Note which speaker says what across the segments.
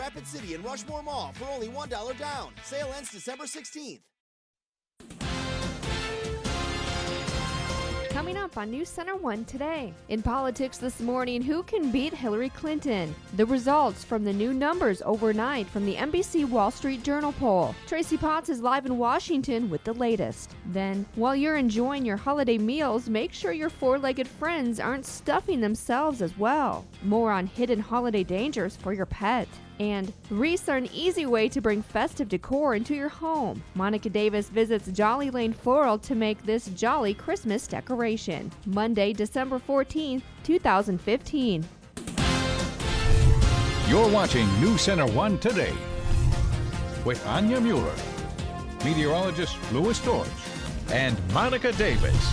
Speaker 1: Rapid City and Rushmore Mall for only $1 down. Sale ends December 16th.
Speaker 2: Coming up on News Center 1 today. In politics this morning, who can beat Hillary Clinton? The results from the new numbers overnight from the NBC Wall Street Journal poll. Tracy Potts is live in Washington with the latest. Then, while you're enjoying your holiday meals, make sure your four-legged friends aren't stuffing themselves as well. More on hidden holiday dangers for your pet. And wreaths are an easy way to bring festive decor into your home. Monica Davis visits Jolly Lane Floral to make this jolly Christmas decoration. Monday, December 14th, 2015.
Speaker 3: You're watching News Center 1 Today with Anya Mueller, meteorologist Louis George, and Monica Davis.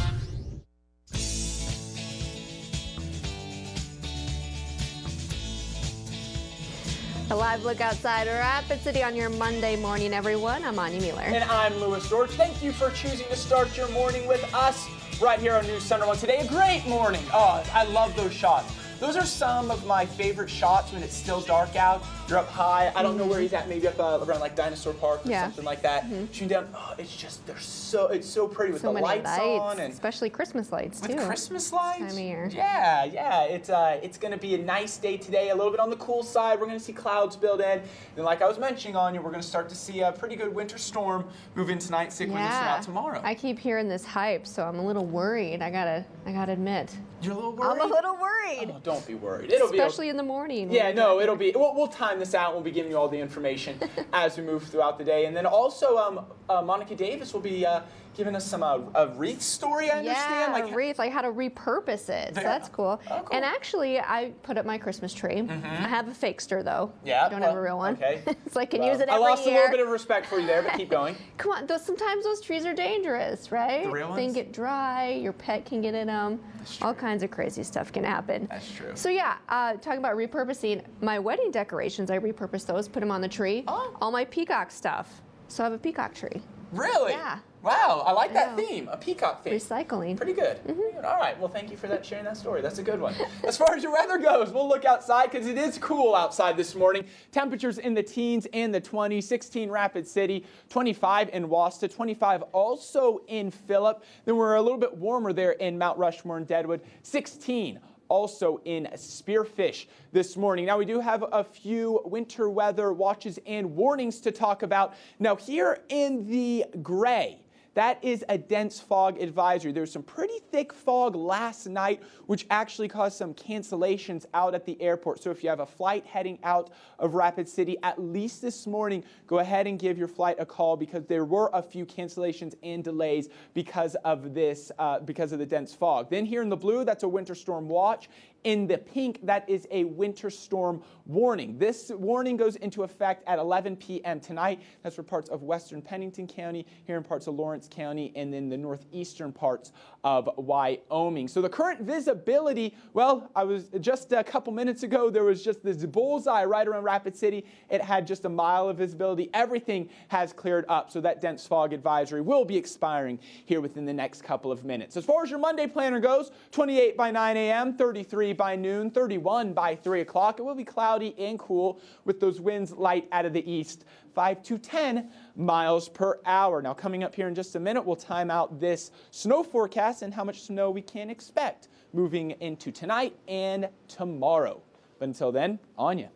Speaker 2: A live look outside Rapid City on your Monday morning, everyone. I'm Anya Mueller.
Speaker 4: And I'm Louis George. Thank you for choosing to start your morning with us right here on News Center 1 Today. A great morning. Oh, I love those shots. Those are some of my favorite shots when it's still dark out. You're up high. I don't know where he's at. Maybe up around like Dinosaur Park or something like that. Shooting down. Oh, it's just it's so pretty with
Speaker 2: so
Speaker 4: the
Speaker 2: many
Speaker 4: lights on, and
Speaker 2: especially Christmas lights too.
Speaker 4: With Christmas lights.
Speaker 2: Time of year.
Speaker 4: Yeah. It's going to be a nice day today. A little bit on the cool side. We're going to see clouds build in, and like I was mentioning on you, we're going to start to see a pretty good winter storm move in tonight. Sick with us out tomorrow.
Speaker 2: I keep hearing this hype, so I'm a little worried. I gotta admit.
Speaker 4: You're a little worried?
Speaker 2: I'm a little worried.
Speaker 4: Oh, don't be worried.
Speaker 2: Especially in the morning.
Speaker 4: Yeah, no, it'll be. We'll time this out. We'll be giving you all the information as we move throughout the day. And then also, Monica Davis will be giving us some a wreath story, I understand.
Speaker 2: Yeah, wreath, like how to repurpose it. So that's cool. Oh, cool. And actually, I put up my Christmas tree. I have a fakester, though.
Speaker 4: Yeah.
Speaker 2: I don't have a real one.
Speaker 4: Okay.
Speaker 2: So I can use it every year.
Speaker 4: I lost a little bit of respect for you there, but keep going.
Speaker 2: Come on, sometimes those trees are dangerous, right?
Speaker 4: The real ones?
Speaker 2: They can get dry, your pet can get in them. All kinds of crazy stuff can happen.
Speaker 4: That's true.
Speaker 2: So yeah, talking about repurposing, my wedding decorations, I repurposed those, put them on the tree. Oh. All my peacock stuff. So I have a peacock tree.
Speaker 4: Really?
Speaker 2: Yeah.
Speaker 4: Wow, I like that theme, a peacock theme.
Speaker 2: Recycling.
Speaker 4: Pretty good. All right, well, thank you for sharing that story. That's a good one. As far as your weather goes, we'll look outside because it is cool outside this morning. Temperatures in the teens and the 20s, 16 Rapid City, 25 in Wasta, 25 also in Phillip. Then we're a little bit warmer there in Mount Rushmore and Deadwood, 16 also in Spearfish this morning. Now, we do have a few winter weather watches and warnings to talk about. Now, here in the gray, that is a dense fog advisory. There was some pretty thick fog last night, which actually caused some cancellations out at the airport. So if you have a flight heading out of Rapid City, at least this morning, go ahead and give your flight a call because there were a few cancellations and delays because of this, because of the dense fog. Then here in the blue, that's a winter storm watch. In the pink, that is a winter storm warning. This warning goes into effect at 11 p.m. tonight. That's for parts of western Pennington County, here in parts of Lawrence County, and then the northeastern parts of Wyoming. So the current visibility, well, I was just a couple minutes ago, there was just this bullseye right around Rapid City. It had just a mile of visibility. Everything has cleared up, so that dense fog advisory will be expiring here within the next couple of minutes. As far as your Monday planner goes, 28 by 9 a.m., 33 by noon, 31 by 3 o'clock. It will be cloudy and cool with those winds light out of the east, 5 to 10 miles per hour. Now, coming up here in just a minute, we'll time out this snow forecast and how much snow we can expect moving into tonight and tomorrow. But until then, Anya.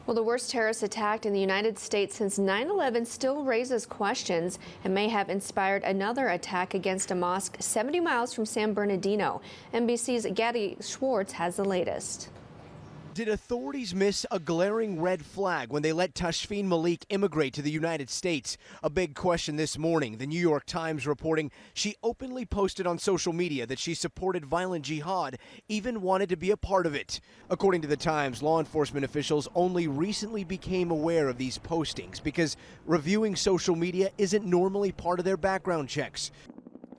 Speaker 2: Well, the worst terrorist attack in the United States since 9/11 still raises questions and may have inspired another attack against a mosque 70 miles from San Bernardino. NBC's Gadi Schwartz has the latest.
Speaker 5: Did authorities miss a glaring red flag when they let Tashfeen Malik immigrate to the United States? A big question this morning. The New York Times reporting she openly posted on social media that she supported violent jihad, even wanted to be a part of it. According to the Times, law enforcement officials only recently became aware of these postings because reviewing social media isn't normally part of their background checks.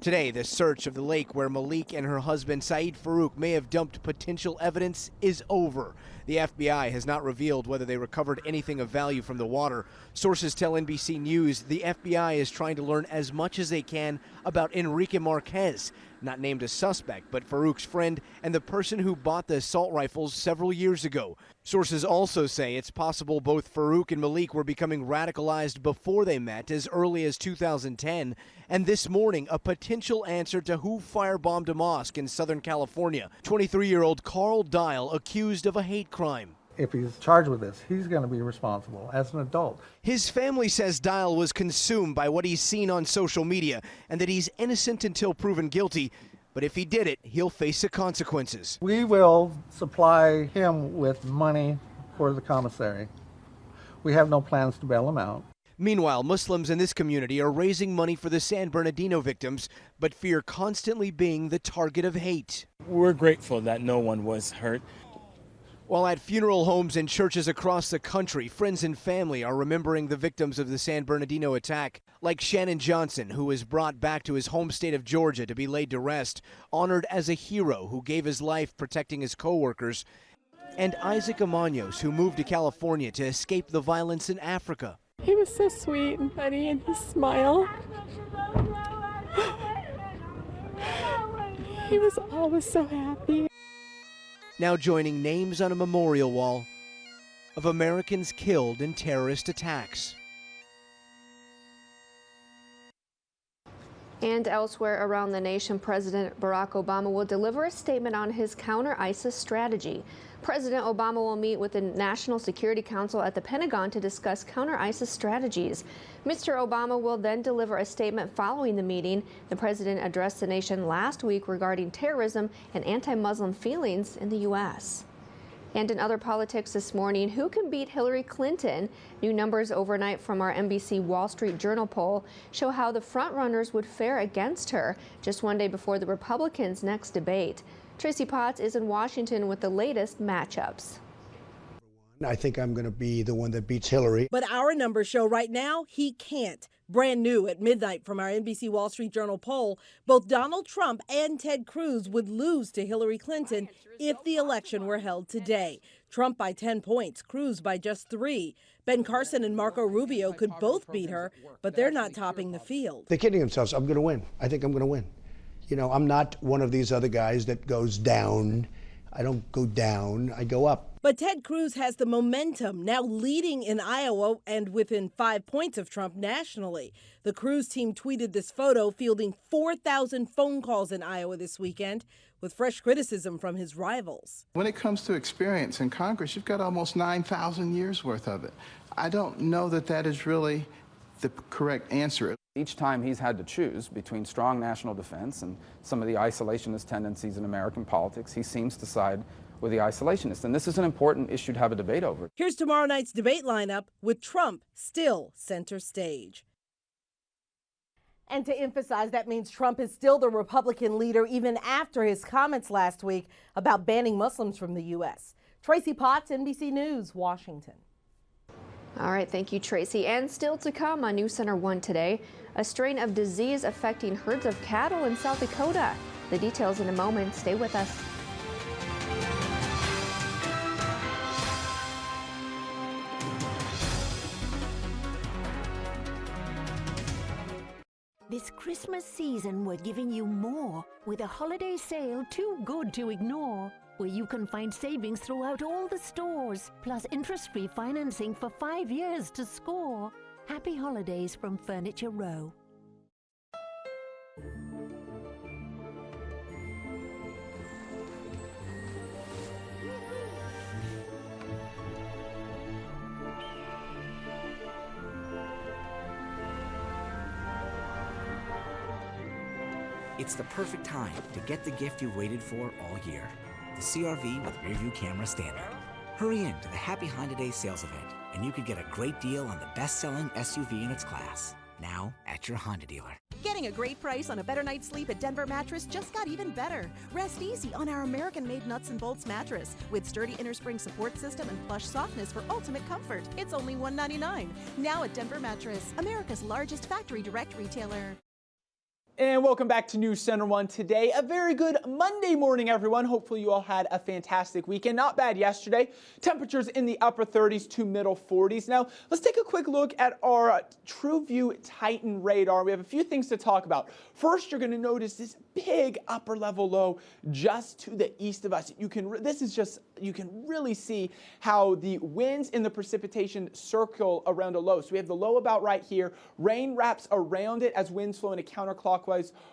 Speaker 5: Today, the search of the lake where Malik and her husband Saeed Farouk may have dumped potential evidence is over. The FBI has not revealed whether they recovered anything of value from the water. Sources tell NBC News the FBI is trying to learn as much as they can about Enrique Marquez. not named a suspect, but Farouk's friend and the person who bought the assault rifles several years ago. Sources also say it's possible both Farouk and Malik were becoming radicalized before they met as early as 2010, and this morning a potential answer to who firebombed a mosque in Southern California. 23-year-old Carl Dial accused of a hate crime.
Speaker 6: If he's charged with this, he's going to be responsible as an adult.
Speaker 5: His family says Dial was consumed by what he's seen on social media and that he's innocent until proven guilty. But if he did it, he'll face the consequences.
Speaker 6: We will supply him with money for the commissary. We have no plans to bail him out.
Speaker 5: Meanwhile, Muslims in this community are raising money for the San Bernardino victims, but fear constantly being the target of hate.
Speaker 7: We're grateful that no one was hurt.
Speaker 5: While at funeral homes and churches across the country, friends and family are remembering the victims of the San Bernardino attack, like Shannon Johnson, who was brought back to his home state of Georgia to be laid to rest, honored as a hero who gave his life protecting his co-workers, and Isaac Amaños, who moved to California to escape the violence in Africa.
Speaker 8: He was so sweet and funny, and his smile. He was always so happy.
Speaker 5: Now joining names on a memorial wall of Americans killed in terrorist attacks.
Speaker 2: And elsewhere around the nation, President Barack Obama will deliver a statement on his counter-ISIS strategy. President Obama will meet with the National Security Council at the Pentagon to discuss counter-ISIS strategies. Mr. Obama will then deliver a statement following the meeting. The president addressed the nation last week regarding terrorism and anti-Muslim feelings in the U.S. And in other politics this morning, who can beat Hillary Clinton? New numbers overnight from our NBC Wall Street Journal poll show how the frontrunners would fare against her just one day before the Republicans' next debate. Tracy Potts is in Washington with the latest matchups.
Speaker 9: I think I'm going to be the one that beats Hillary.
Speaker 10: But our numbers show right now he can't. Brand new at midnight from our NBC Wall Street Journal poll, both Donald Trump and Ted Cruz would lose to Hillary Clinton if the election were held today. Trump by 10 points, Cruz by just 3. Ben Carson and Marco Rubio could both beat her, but they're not topping the field.
Speaker 9: They're kidding themselves. I'm going to win. I think I'm going to win. You know, I'm not one of these other guys that goes down. I don't go down, I go up.
Speaker 10: But Ted Cruz has the momentum, now leading in Iowa and within 5 points of Trump nationally. The Cruz team tweeted this photo, fielding 4,000 phone calls in Iowa this weekend, with fresh criticism from his rivals.
Speaker 11: When it comes to experience in Congress, you've got almost 9,000 years worth of it. I don't know that that is really the correct answer.
Speaker 12: Each time he's had to choose between strong national defense and some of the isolationist tendencies in American politics, he seems to side with the isolationists. And this is an important issue to have a debate over.
Speaker 10: Here's tomorrow night's debate lineup with Trump still center stage. And to emphasize, that means Trump is still the Republican leader even after his comments last week about banning Muslims from the U.S. Tracy Potts, NBC News, Washington.
Speaker 2: All right, thank you, Tracy. And still to come on News Center 1 today, a strain of disease affecting herds of cattle in South Dakota. The details in a moment. Stay with us.
Speaker 13: This Christmas season, we're giving you more with a holiday sale too good to ignore, where you can find savings throughout all the stores, plus interest-free financing for 5 years to score. Happy holidays from Furniture Row.
Speaker 14: It's the perfect time to get the gift you've waited for all year. The CR-V with rear-view camera standard. Hurry in to the Happy Honda Day sales event, and you could get a great deal on the best-selling SUV in its class. Now at your Honda dealer.
Speaker 15: Getting a great price on a better night's sleep at Denver Mattress just got even better. Rest easy on our American-made nuts and bolts mattress with sturdy innerspring support system and plush softness for ultimate comfort. It's only $199. Now at Denver Mattress, America's largest factory direct retailer.
Speaker 4: And welcome back to News Center 1 Today. A very good Monday morning, everyone. Hopefully you all had a fantastic weekend. Not bad yesterday. Temperatures in the upper 30s to middle 40s. Now, let's take a quick look at our TrueView Titan radar. We have a few things to talk about. First, you're going to notice this big upper level low just to the east of us. You can really see how the winds and the precipitation circle around a low. So we have the low about right here. Rain wraps around it as winds flow in a counterclockwise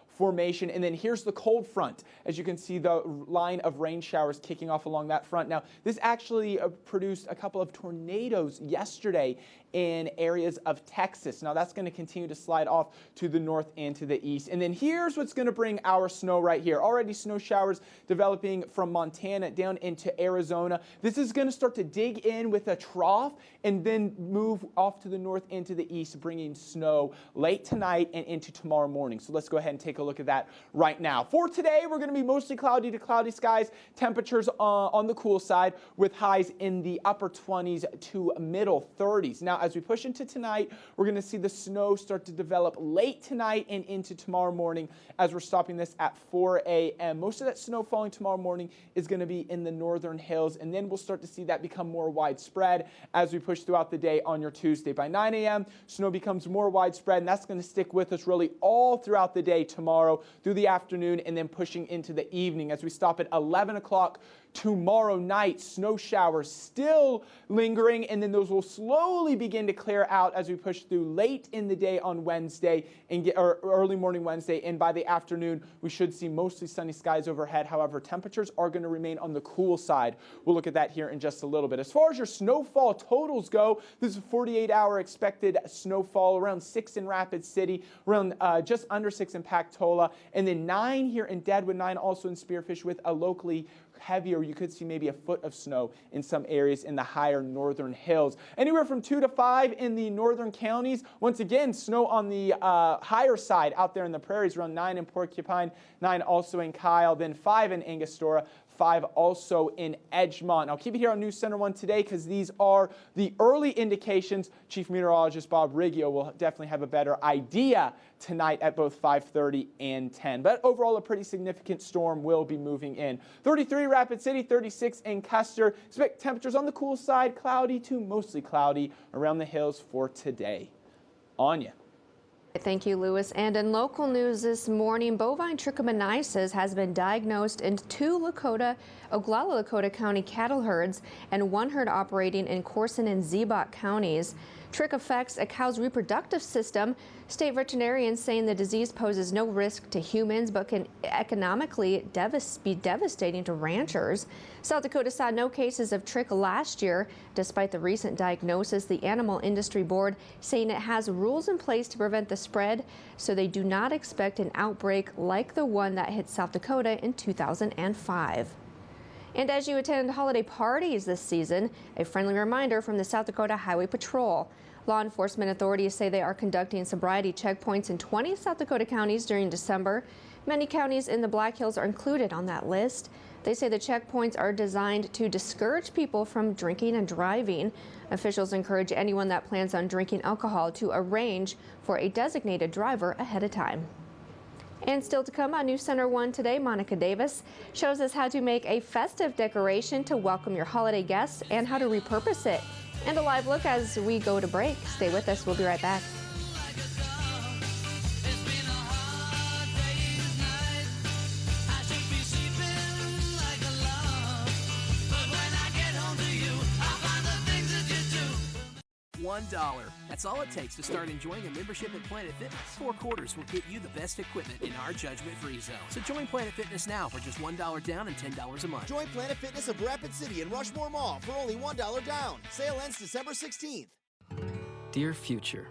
Speaker 4: formation, and then here's the cold front. As you can see, the line of rain showers kicking off along that front. Now, this actually produced a couple of tornadoes yesterday in areas of Texas. Now, that's going to continue to slide off to the north and to the east. And then here's what's going to bring our snow right here. Already snow showers developing from Montana down into Arizona. This is going to start to dig in with a trough and then move off to the north and to the east, bringing snow late tonight and into tomorrow morning. So let's go ahead and take a look at that right now. For today, we're going to be mostly cloudy to cloudy skies. Temperatures on the cool side with highs in the upper 20s to middle 30s. Now, as we push into tonight, we're going to see the snow start to develop late tonight and into tomorrow morning as we're stopping this at 4 a.m. Most of that snow falling tomorrow morning is going to be in the northern hills, and then we'll start to see that become more widespread as we push throughout the day on your Tuesday. By 9 a.m., snow becomes more widespread, and that's going to stick with us really all throughout the day tomorrow through the afternoon and then pushing into the evening. As we stop at 11 o'clock tomorrow night, snow showers still lingering, and then those will slowly begin to clear out as we push through late in the day on Wednesday or early morning Wednesday, and by the afternoon we should see mostly sunny skies overhead. However, temperatures are going to remain on the cool side. We'll look at that here in just a little bit. As far as your snowfall totals go, this is a 48-hour expected snowfall, around 6 in Rapid City, around just under 6 in Pactola, and then 9 here in Deadwood, 9 also in Spearfish, with a locally heavier, you could see maybe a foot of snow in some areas in the higher northern hills. Anywhere from 2 to 5 in the northern counties. Once again, snow on the higher side out there in the prairies, around 9 in Porcupine, 9 also in Kyle, then 5 in Angostura, 5 also in Edgemont. I'll keep it here on News Center 1 Today because these are the early indications. Chief Meteorologist Bob Riggio will definitely have a better idea tonight at both 5:30 and 10. But overall, a pretty significant storm will be moving in. 33 Rapid City, 36 in Custer. Expect temperatures on the cool side, cloudy to mostly cloudy around the hills for today. Anya.
Speaker 2: Thank you, Lewis. And in local news this morning, bovine trichomoniasis has been diagnosed in 2 Oglala Lakota County cattle herds and 1 herd operating in Corson and Ziebach counties. Trich affects a cow's reproductive system. State veterinarians saying the disease poses no risk to humans but can economically be devastating to ranchers. South Dakota saw no cases of trich last year. Despite the recent diagnosis, the Animal Industry Board saying it has rules in place to prevent the spread, so they do not expect an outbreak like the one that hit South Dakota in 2005. And as you attend holiday parties this season, a friendly reminder from the South Dakota Highway Patrol. Law enforcement authorities say they are conducting sobriety checkpoints in 20 South Dakota counties during December. Many counties in the Black Hills are included on that list. They say the checkpoints are designed to discourage people from drinking and driving. Officials encourage anyone that plans on drinking alcohol to arrange for a designated driver ahead of time. And still to come on News Center 1 Today, Monica Davis shows us how to make a festive decoration to welcome your holiday guests and how to repurpose it. And a live look as we go to break. Stay with us. We'll be right back.
Speaker 16: $1. That's all it takes to start enjoying a membership at Planet Fitness. 4 quarters will get you the best equipment in our judgment-free zone. So join Planet Fitness now for just $1 down and $10 a month.
Speaker 1: Join Planet Fitness of Rapid City and Rushmore Mall for only $1 down. Sale ends December 16th.
Speaker 17: Dear future,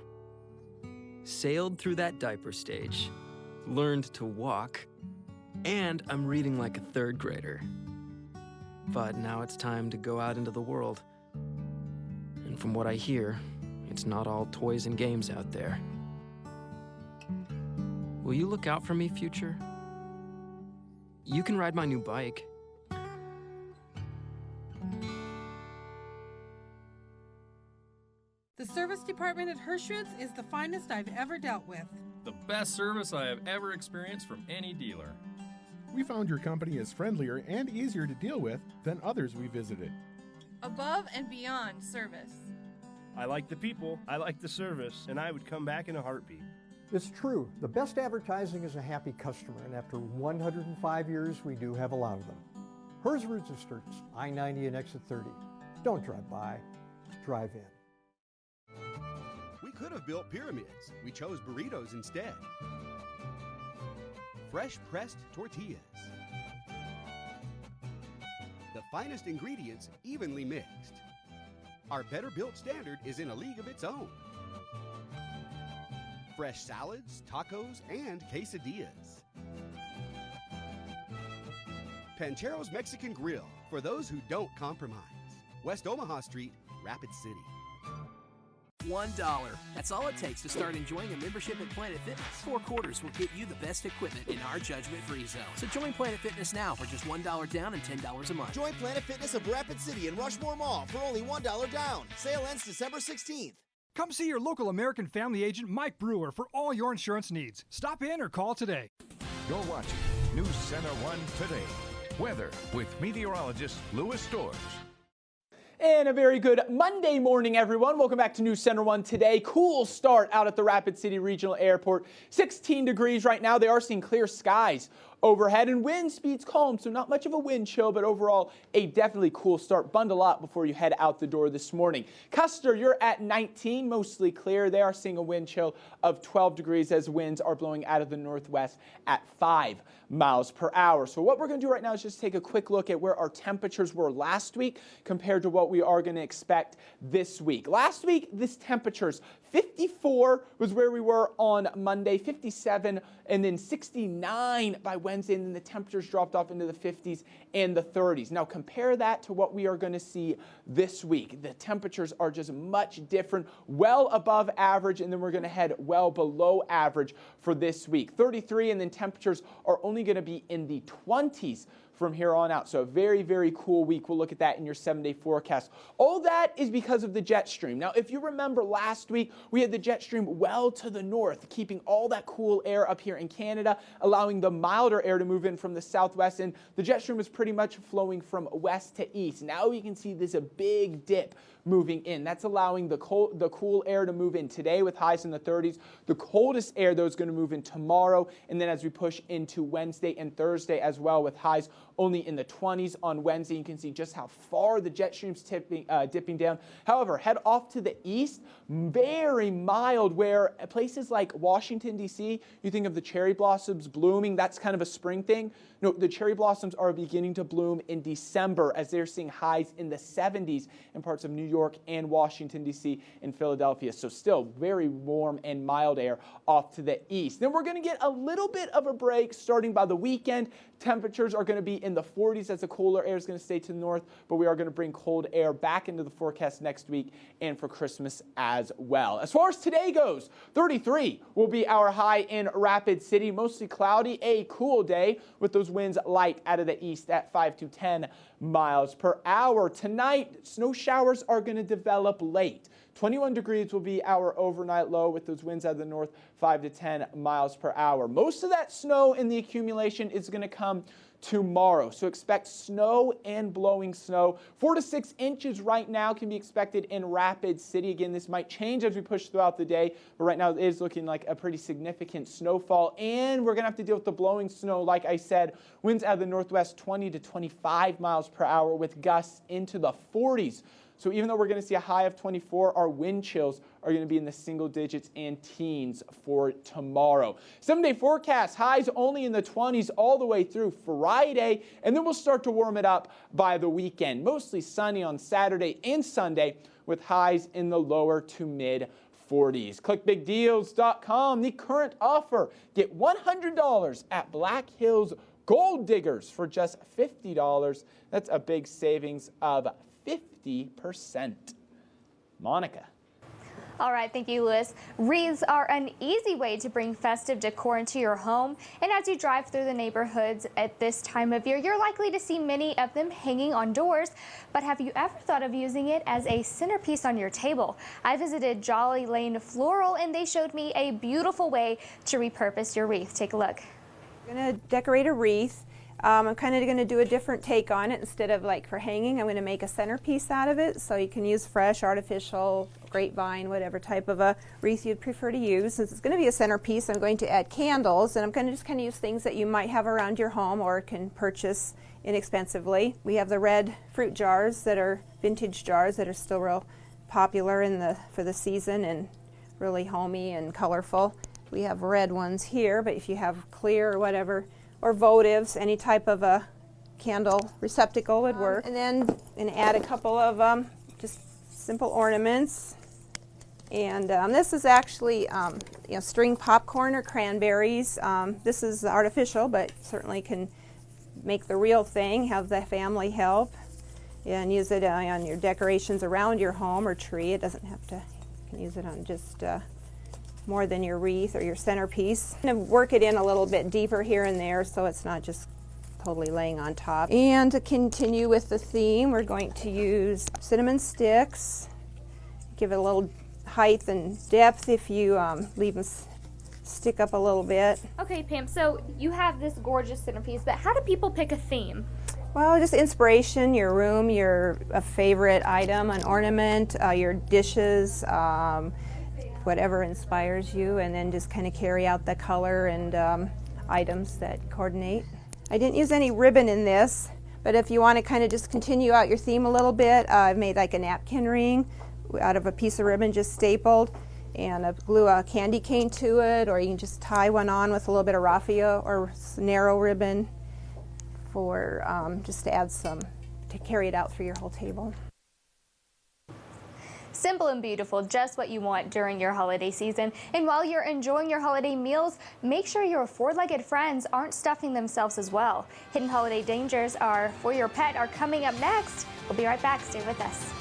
Speaker 17: sailed through that diaper stage, learned to walk, and I'm reading like a 3rd grader. But now it's time to go out into the world. And from what I hear, it's not all toys and games out there. Will you look out for me, future? You can ride my new bike.
Speaker 18: The service department at Hirschfield's is the finest I've ever dealt with.
Speaker 19: The best service I have ever experienced from any dealer.
Speaker 20: We found your company is friendlier and easier to deal with than others we visited.
Speaker 8: Above and beyond service.
Speaker 21: I like the people, I like the service, and I would come back in a heartbeat.
Speaker 22: It's true. The best advertising is a happy customer, and after 105 years, we do have a lot of them. Hers Resistors, I-90 and Exit 30. Don't drive by, drive in.
Speaker 23: We could have built pyramids. We chose burritos instead. Fresh pressed tortillas. The finest ingredients evenly mixed. Our better built standard is in a league of its own. Fresh salads, tacos, and quesadillas. Panchero's Mexican Grill, for those who don't compromise. West Omaha Street, Rapid City.
Speaker 16: $1. That's all it takes to start enjoying a membership at Planet Fitness. 4 quarters will get you the best equipment in our judgment-free zone. So join Planet Fitness now for just $1 down and $10 a month.
Speaker 1: Join Planet Fitness of Rapid City and Rushmore Mall for only $1 down. Sale ends December 16th.
Speaker 24: Come see your local American Family agent Mike Brewer for all your insurance needs. Stop in or call today.
Speaker 3: You're watching News Center 1 Today. Weather with meteorologist Louis Storrs.
Speaker 4: And a very good Monday morning, everyone. Welcome back to News Center 1 Today. Cool start out at the Rapid City Regional Airport. 16 degrees right now. They are seeing clear skies overhead and wind speeds calm, so not much of a wind chill, but overall a definitely cool start. Bundle up before you head out the door this morning. Custer, you're at 19, mostly clear. They are seeing a wind chill of 12 degrees as winds are blowing out of the northwest at 5 miles per hour. So what we're going to do right now is just take a quick look at where our temperatures were last week compared to what we are going to expect this week. Last week, this temperatures 54 was where we were on Monday, 57, and then 69 by Wednesday, and then the temperatures dropped off into the 50s and the 30s. Now compare that to what we are going to see this week. The temperatures are just much different, well above average, and then we're going to head well below average for this week. 33, and then temperatures are only going to be in the 20s from here on out. So a very, very cool week. We'll look at that in your 7-day forecast. All that is because of the jet stream. Now, if you remember last week, we had the jet stream well to the north, keeping all that cool air up here in Canada, allowing the milder air to move in from the southwest, and the jet stream was pretty much flowing from west to east. Now you can see there's a big dip moving in. That's allowing the cool air to move in today with highs in the 30s. The coldest air, though, is going to move in tomorrow, and then as we push into Wednesday and Thursday as well with highs only in the 20s on Wednesday. You can see just how far the jet stream's dipping down. However, head off to the east, very mild, where places like Washington, D.C., you think of the cherry blossoms blooming, that's kind of a spring thing. No, the cherry blossoms are beginning to bloom in December as they're seeing highs in the 70s in parts of New York and Washington, D.C. and Philadelphia. So still very warm and mild air off to the east. Then we're going to get a little bit of a break starting by the weekend. Temperatures are going to be in the 40s as the cooler air is going to stay to the north, but we are going to bring cold air back into the forecast next week and for Christmas as well. As far as today goes, 33 will be our high in Rapid City. Mostly cloudy, a cool day with those winds light out of the east at 5 to 10 miles per hour. Tonight, snow showers are going to develop late. 21 degrees will be our overnight low with those winds out of the north, 5 to 10 miles per hour. Most of that snow in the accumulation is going to come tomorrow. So expect snow and blowing snow. 4 to 6 inches right now can be expected in Rapid City. Again, this might change as we push throughout the day, but right now it is looking like a pretty significant snowfall. And we're going to have to deal with the blowing snow. Like I said, winds out of the northwest 20 to 25 miles per hour with gusts into the 40s. So even though we're going to see a high of 24, our wind chills are going to be in the single digits and teens for tomorrow. 7-day forecast, highs only in the 20s all the way through Friday, and then we'll start to warm it up by the weekend. Mostly sunny on Saturday and Sunday with highs in the lower to mid 40s. ClickBigDeals.com, the current offer. Get $100 at Black Hills Gold Diggers for just $50. That's a big savings of 50%. Monica.
Speaker 5: All right, thank you, Lewis. Wreaths are an easy way to bring festive decor into your home. And as you drive through the neighborhoods at this time of year, you're likely to see many of them hanging on doors. But have you ever thought of using it as a centerpiece on your table? I visited Jolly Lane Floral, and they showed me a beautiful way to repurpose your wreath. Take a look.
Speaker 6: I'm going to decorate a wreath. I'm kind of going to do a different take on it. Instead of like for hanging, I'm going to make a centerpiece out of it. So you can use fresh, artificial, grapevine, whatever type of a wreath you'd prefer to use. Since it's going to be a centerpiece, I'm going to add candles, and I'm going to just kind of use things that you might have around your home or can purchase inexpensively. We have the red fruit jars that are vintage jars that are still real popular for the season and really homey and colorful. We have red ones here, but if you have clear or whatever, or votives, any type of a candle receptacle would work. And then add a couple of just simple ornaments. And this is actually string popcorn or cranberries. This is artificial, but certainly can make the real thing, have the family help, and use it on your decorations around your home or tree. It doesn't have to, you can use it on just more than your wreath or your centerpiece. I'm going to work it in a little bit deeper here and there so it's not just totally laying on top. And to continue with the theme, we're going to use cinnamon sticks. Give it a little height and depth if you leave them stick up a little bit.
Speaker 5: Okay, Pam, so you have this gorgeous centerpiece, but how do people pick a theme?
Speaker 6: Well, just inspiration, your room, your favorite item, an ornament, your dishes, whatever inspires you, and then just kind of carry out the color and items that coordinate. I didn't use any ribbon in this, but if you want to kind of just continue out your theme a little bit, I've made like a napkin ring out of a piece of ribbon just stapled, and I glue a candy cane to it, or you can just tie one on with a little bit of raffia or narrow ribbon for just to add some, to carry it out through your whole table.
Speaker 5: Simple and beautiful, just what you want during your holiday season. And while you're enjoying your holiday meals, make sure your four-legged friends aren't stuffing themselves as well. Hidden holiday dangers for your pet are coming up next. We'll be right back. Stay with us.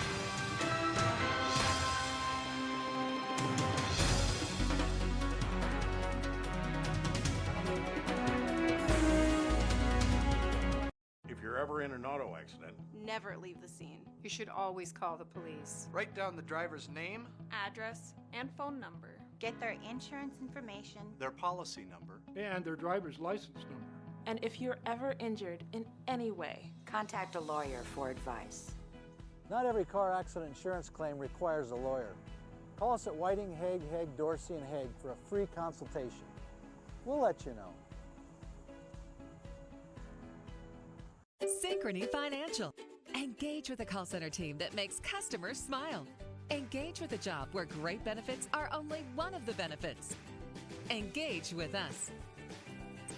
Speaker 7: If you're ever in an auto accident,
Speaker 8: Never leave the scene.
Speaker 9: You should always call the police.
Speaker 25: Write down the driver's name,
Speaker 8: Address and phone number.
Speaker 26: Get their insurance information,
Speaker 7: their policy number,
Speaker 20: and their driver's license number.
Speaker 27: And if you're ever injured in any way,
Speaker 28: contact a lawyer for advice.
Speaker 29: Not every car accident insurance claim requires a lawyer. Call us at Whiting, Hague, Dorsey, and Hague for a free consultation. We'll let you know.
Speaker 30: Synchrony Financial. Engage with a call center team that makes customers smile. Engage with a job where great benefits are only one of the benefits. Engage with us.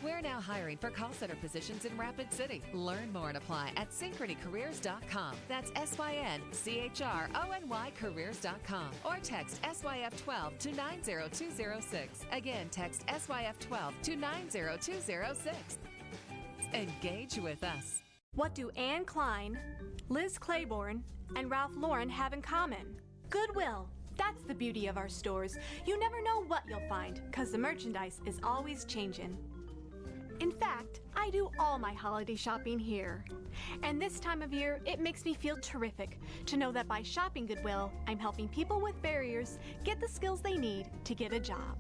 Speaker 30: We're now hiring for call center positions in Rapid City. Learn more and apply at synchronycareers.com. That's SYNCHRONY careers.com. Or text SYF12 to 90206. Again, text SYF12 to 90206. Engage with us.
Speaker 31: What do Anne Klein, Liz Claiborne, and Ralph Lauren have in common? Goodwill. That's the beauty of our stores. You never know what you'll find, because the merchandise is always changing. In fact, I do all my holiday shopping here. And this time of year, it makes me feel terrific to know that by shopping Goodwill, I'm helping people with barriers get the skills they need to get a job.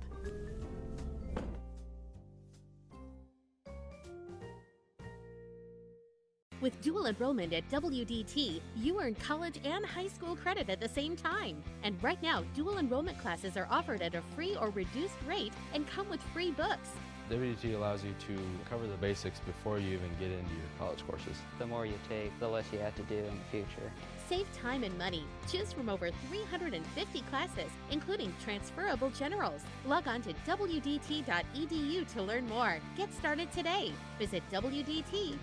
Speaker 32: With dual enrollment at WDT, you earn college and high school credit at the same time. And right now, dual enrollment classes are offered at a free or reduced rate and come with free books.
Speaker 33: WDT allows you to cover the basics before you even get into your college courses.
Speaker 34: The more you take, the less you have to do in the future.
Speaker 32: Save time and money. Choose from over 350 classes, including transferable generals. Log on to WDT.edu to learn more. Get started today. Visit WDT.edu.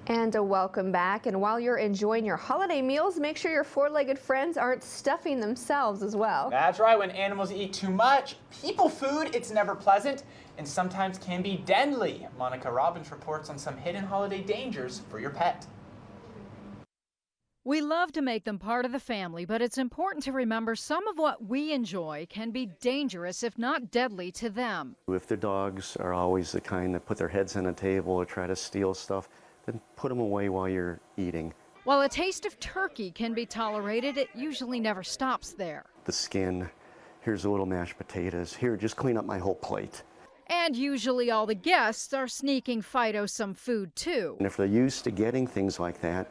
Speaker 2: And welcome back. And while you're enjoying your holiday meals, make sure your four-legged friends aren't stuffing themselves as well.
Speaker 4: That's right. When animals eat too much, people food, it's never pleasant and sometimes can be deadly. Monica Robbins reports on some hidden holiday dangers for your pet.
Speaker 10: We love to make them part of the family, but it's important to remember some of what we enjoy can be dangerous, if not deadly, to them.
Speaker 11: If the dogs are always the kind that put their heads on the table or try to steal stuff, then put them away while you're eating.
Speaker 10: While a taste of turkey can be tolerated, it usually never stops there.
Speaker 11: The skin, here's a little mashed potatoes, here, just clean up my whole plate.
Speaker 10: And usually all the guests are sneaking Fido some food too.
Speaker 11: And if they're used to getting things like that,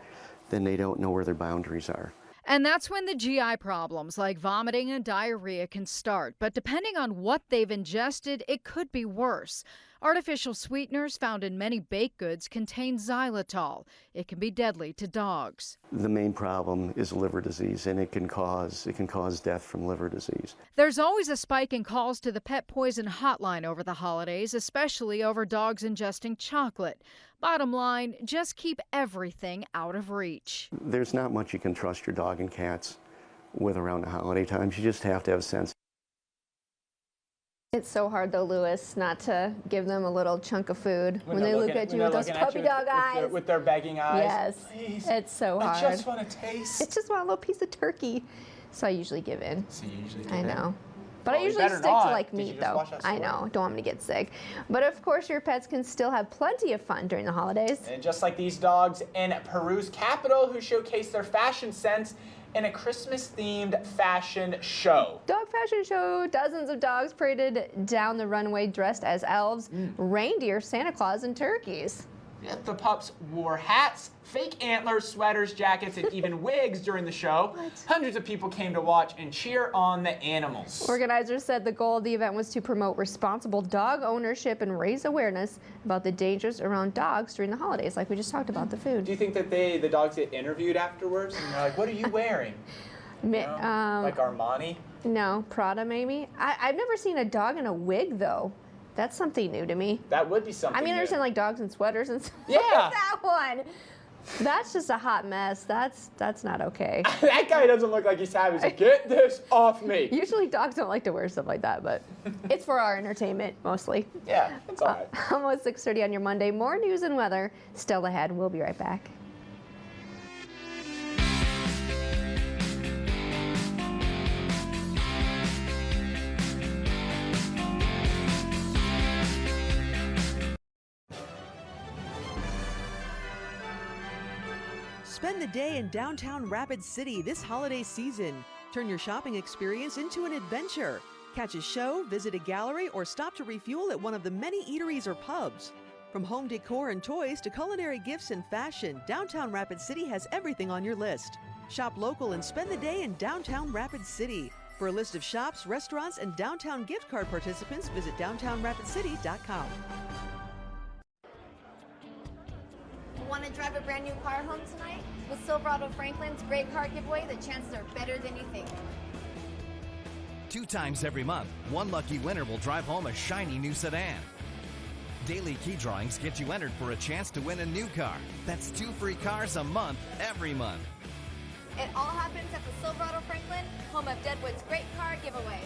Speaker 11: then they don't know where their boundaries are.
Speaker 10: And that's when the GI problems like vomiting and diarrhea can start. But depending on what they've ingested, it could be worse. Artificial sweeteners found in many baked goods contain xylitol. It can be deadly to dogs.
Speaker 11: The main problem is liver disease, and it can cause death from liver disease.
Speaker 10: There's always a spike in calls to the pet poison hotline over the holidays, especially over dogs ingesting chocolate. Bottom line, just keep everything out of reach.
Speaker 11: There's not much you can trust your dog and cats with around the holiday times. You just have to have sense.
Speaker 2: It's so hard, though, Lewis, not to give them a little chunk of food when they look at you with those puppy dog eyes.
Speaker 4: With their begging eyes.
Speaker 2: Yes,
Speaker 4: Please,
Speaker 2: it's so hard.
Speaker 4: I just want a taste.
Speaker 2: I just want a little piece of turkey. So I usually give in.
Speaker 4: So you usually give
Speaker 2: I
Speaker 4: in?
Speaker 2: know. But I
Speaker 4: Well, you
Speaker 2: usually
Speaker 4: better
Speaker 2: stick
Speaker 4: not.
Speaker 2: to like
Speaker 4: Did you
Speaker 2: meat,
Speaker 4: just
Speaker 2: though.
Speaker 4: watch that
Speaker 2: I
Speaker 4: story?
Speaker 2: know. Don't want me to get sick. But of course, your pets can still have plenty of fun during the holidays.
Speaker 4: And just like these dogs in Peru's capital who showcase their fashion sense in a Christmas-themed fashion show.
Speaker 2: Dog fashion show. Dozens of dogs paraded down the runway dressed as elves, reindeer, Santa Claus, and turkeys.
Speaker 4: Yet the pups wore hats, fake antlers, sweaters, jackets, and even wigs during the show. Hundreds of people came to watch and cheer on the animals.
Speaker 2: Organizers said the goal of the event was to promote responsible dog ownership and raise awareness about the dangers around dogs during the holidays, like we just talked about the food.
Speaker 4: Do you think that the dogs get interviewed afterwards and they're like, what are you wearing? Like Armani?
Speaker 2: No, Prada maybe. I've never seen a dog in a wig, though. That's something new to me.
Speaker 4: That would be something
Speaker 2: I mean, I
Speaker 4: new.
Speaker 2: understand like dogs and sweaters and stuff.
Speaker 4: Yeah.
Speaker 2: That one. That's just a hot mess. That's not okay.
Speaker 4: That guy doesn't look like he's happy. He's like, get this off me.
Speaker 2: Usually dogs don't like to wear stuff like that, but it's for our entertainment mostly.
Speaker 4: Yeah, it's all right.
Speaker 2: Almost 6:30 on your Monday. More news and weather still ahead. We'll be right back.
Speaker 12: Spend the day in downtown Rapid City this holiday season. Turn your shopping experience into an adventure. Catch a show, visit a gallery, or stop to refuel at one of the many eateries or pubs. From home decor and toys to culinary gifts and fashion, downtown Rapid City has everything on your list. Shop local and spend the day in downtown Rapid City. For a list of shops, restaurants, and downtown gift card participants, visit downtownrapidcity.com.
Speaker 13: Want to drive a brand new car home tonight? With Silverado Franklin's great car giveaway, the chances are better than you think.
Speaker 14: 2 times every month, one lucky winner will drive home a shiny new sedan. Daily key drawings get you entered for a chance to win a new car. That's 2 free cars a month, every month.
Speaker 13: It all happens at the Silverado Franklin, home of Deadwood's great car giveaway.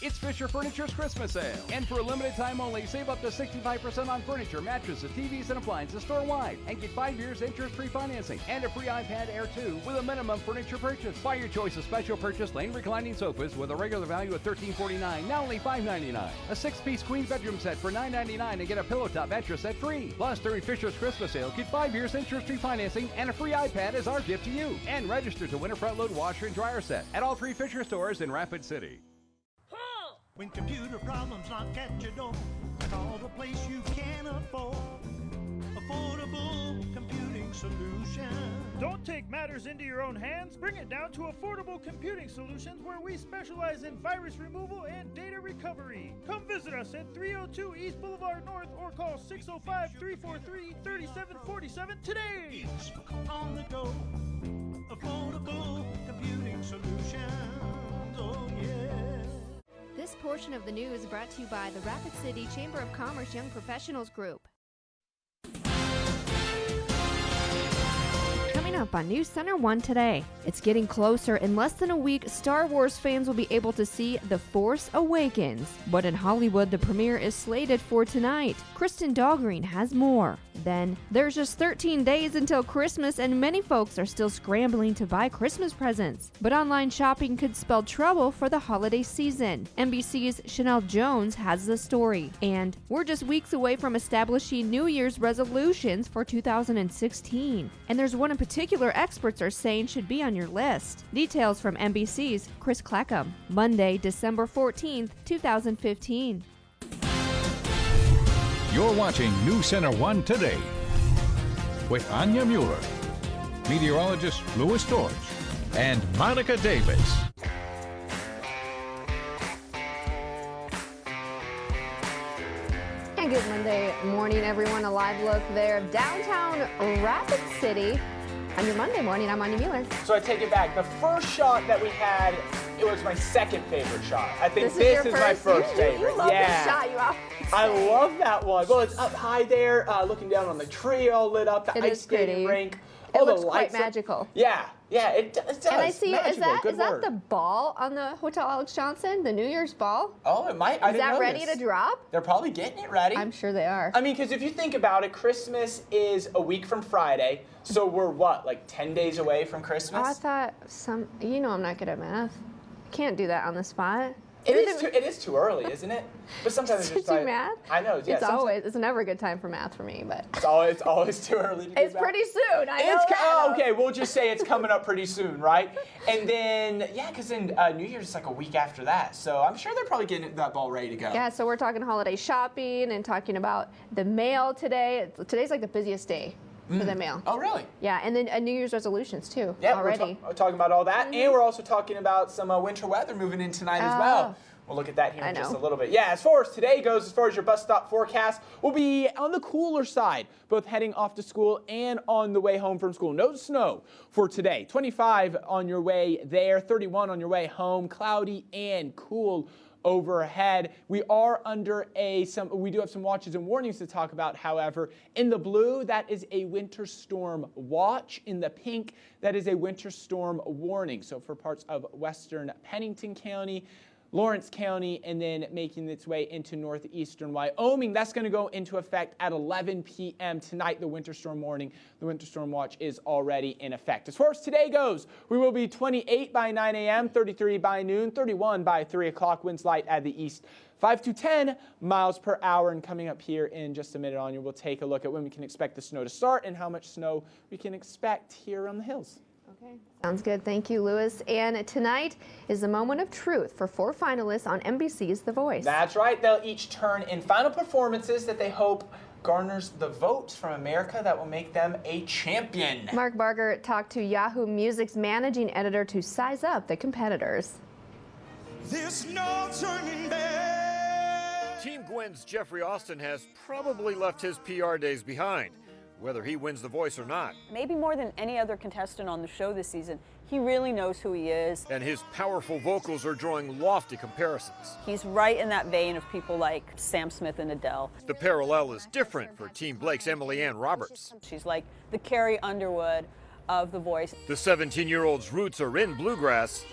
Speaker 15: It's Fisher Furniture's Christmas sale. And for a limited time only, save up to 65% on furniture, mattresses, TVs, and appliances store-wide. And get 5 years interest-free financing and a free iPad Air 2 with a minimum furniture purchase. Buy your choice of special purchase lane reclining sofas with a regular value of $13.49, now only $5.99. A 6-piece queen bedroom set for $9.99 and get a pillow top mattress set free. Plus, during Fisher's Christmas sale, get 5 years interest-free financing and a free iPad as our gift to you. And register to win a front-load washer and dryer set at all 3 Fisher stores in Rapid City.
Speaker 16: When computer problems knock at your door, call the place you can afford. Affordable Computing Solutions.
Speaker 17: Don't take matters into your own hands. Bring it down to Affordable Computing Solutions, where we specialize in virus removal and data recovery. Come visit us at 302 East Boulevard North or call 605-343-3747 today.
Speaker 16: It's on the go. Affordable Computing Solutions. Oh, yeah.
Speaker 2: This portion of the news brought to you by the Rapid City Chamber of Commerce Young Professionals Group. Coming up on News Center 1 today. It's getting closer. In less than a week, Star Wars fans will be able to see The Force Awakens. But in Hollywood, the premiere is slated for tonight. Kristen Dahlgren has more. Then, there's just 13 days until Christmas, and many folks are still scrambling to buy Christmas presents. But online shopping could spell trouble for the holiday season. NBC's Chanel Jones has the story. And we're just weeks away from establishing New Year's resolutions for 2016. And there's one in particular experts are saying should be on your list. Details from NBC's Chris Clackham. Monday, December 14th, 2015.
Speaker 1: You're watching News Center 1 Today with Anya Mueller, meteorologist Louis George, and Monica Davis.
Speaker 2: And good Monday morning, everyone. A live look there of downtown Rapid City. On your Monday morning, I'm Anya Mueller.
Speaker 4: So I take it back. The first shot that we had, it was my second favorite shot. I think
Speaker 2: this
Speaker 4: is my first favorite.
Speaker 2: You love this shot. You always
Speaker 4: I
Speaker 2: say.
Speaker 4: love that one. Well, it's up high there, looking down on the tree all lit up, the ice skating rink.
Speaker 2: It
Speaker 4: all the
Speaker 2: looks quite
Speaker 4: lights
Speaker 2: magical.
Speaker 4: Yeah, it does.
Speaker 2: And I see, is that
Speaker 4: Good
Speaker 2: the ball on the Hotel Alex Johnson, the New Year's ball?
Speaker 4: Oh, it might.
Speaker 2: Is that ready to drop?
Speaker 4: They're probably getting it ready.
Speaker 2: I'm sure they are.
Speaker 4: I mean, because if you think about it, Christmas is a week from Friday, so we're what, like 10 days away from Christmas?
Speaker 2: I thought I'm not good at math. Can't do that on the spot.
Speaker 4: It is too early, isn't it? But sometimes it's just
Speaker 2: do math?
Speaker 4: I know. Yeah,
Speaker 2: it's never a good time for math for me, but
Speaker 4: it's always too early to do
Speaker 2: it's
Speaker 4: math.
Speaker 2: pretty soon. I know that.
Speaker 4: Okay, we'll just say it's coming up pretty soon, right? And then because then New Year's is like a week after that, so I'm sure they're probably getting that ball ready to go.
Speaker 2: Yeah, so we're talking holiday shopping and talking about the mail today. Today's like the busiest day for the mail.
Speaker 4: Oh, really?
Speaker 2: Yeah, and then New Year's resolutions too.
Speaker 4: Yeah,
Speaker 2: already.
Speaker 4: We're talking about all that, and we're also talking about some winter weather moving in tonight as well. We'll look at that here in just a little bit. Yeah, as far as today goes, as far as your bus stop forecast, we'll be on the cooler side, both heading off to school and on the way home from school. No snow for today. 25 on your way there, 31 on your way home, cloudy and cool overhead. We are under we do have some watches and warnings to talk about, however. In the blue, that is a winter storm watch. In the pink, that is a winter storm warning. So for parts of western Pennington County, Lawrence County, and then making its way into northeastern Wyoming. That's going to go into effect at 11 p.m. tonight, the winter storm warning. The winter storm watch is already in effect. As far as today goes, we will be 28 by 9 a.m., 33 by noon, 31 by 3 o'clock, winds light at the east. 5 to 10 miles per hour. And coming up here in just a minute, Anya, we'll take a look at when we can expect the snow to start and how much snow we can expect here on the hills.
Speaker 2: Okay, sounds good. Thank you, Louis. And tonight is the moment of truth for 4 finalists on NBC's The Voice.
Speaker 4: That's right. They'll each turn in final performances that they hope garners the votes from America that will make them a champion.
Speaker 2: Mark Barger talked to Yahoo Music's managing editor to size up the competitors.
Speaker 16: There's no turning back.
Speaker 7: Team Gwen's Jeffrey Austin has probably left his PR days behind, whether he wins The Voice or not.
Speaker 3: Maybe more than any other contestant on the show this season, he really knows who he is.
Speaker 7: And his powerful vocals are drawing lofty comparisons.
Speaker 3: He's right in that vein of people like Sam Smith and Adele.
Speaker 7: The parallel is different for Team Blake's Emily Ann Roberts.
Speaker 3: She's like the Carrie Underwood of The Voice.
Speaker 7: The 17-year-old's roots are in bluegrass,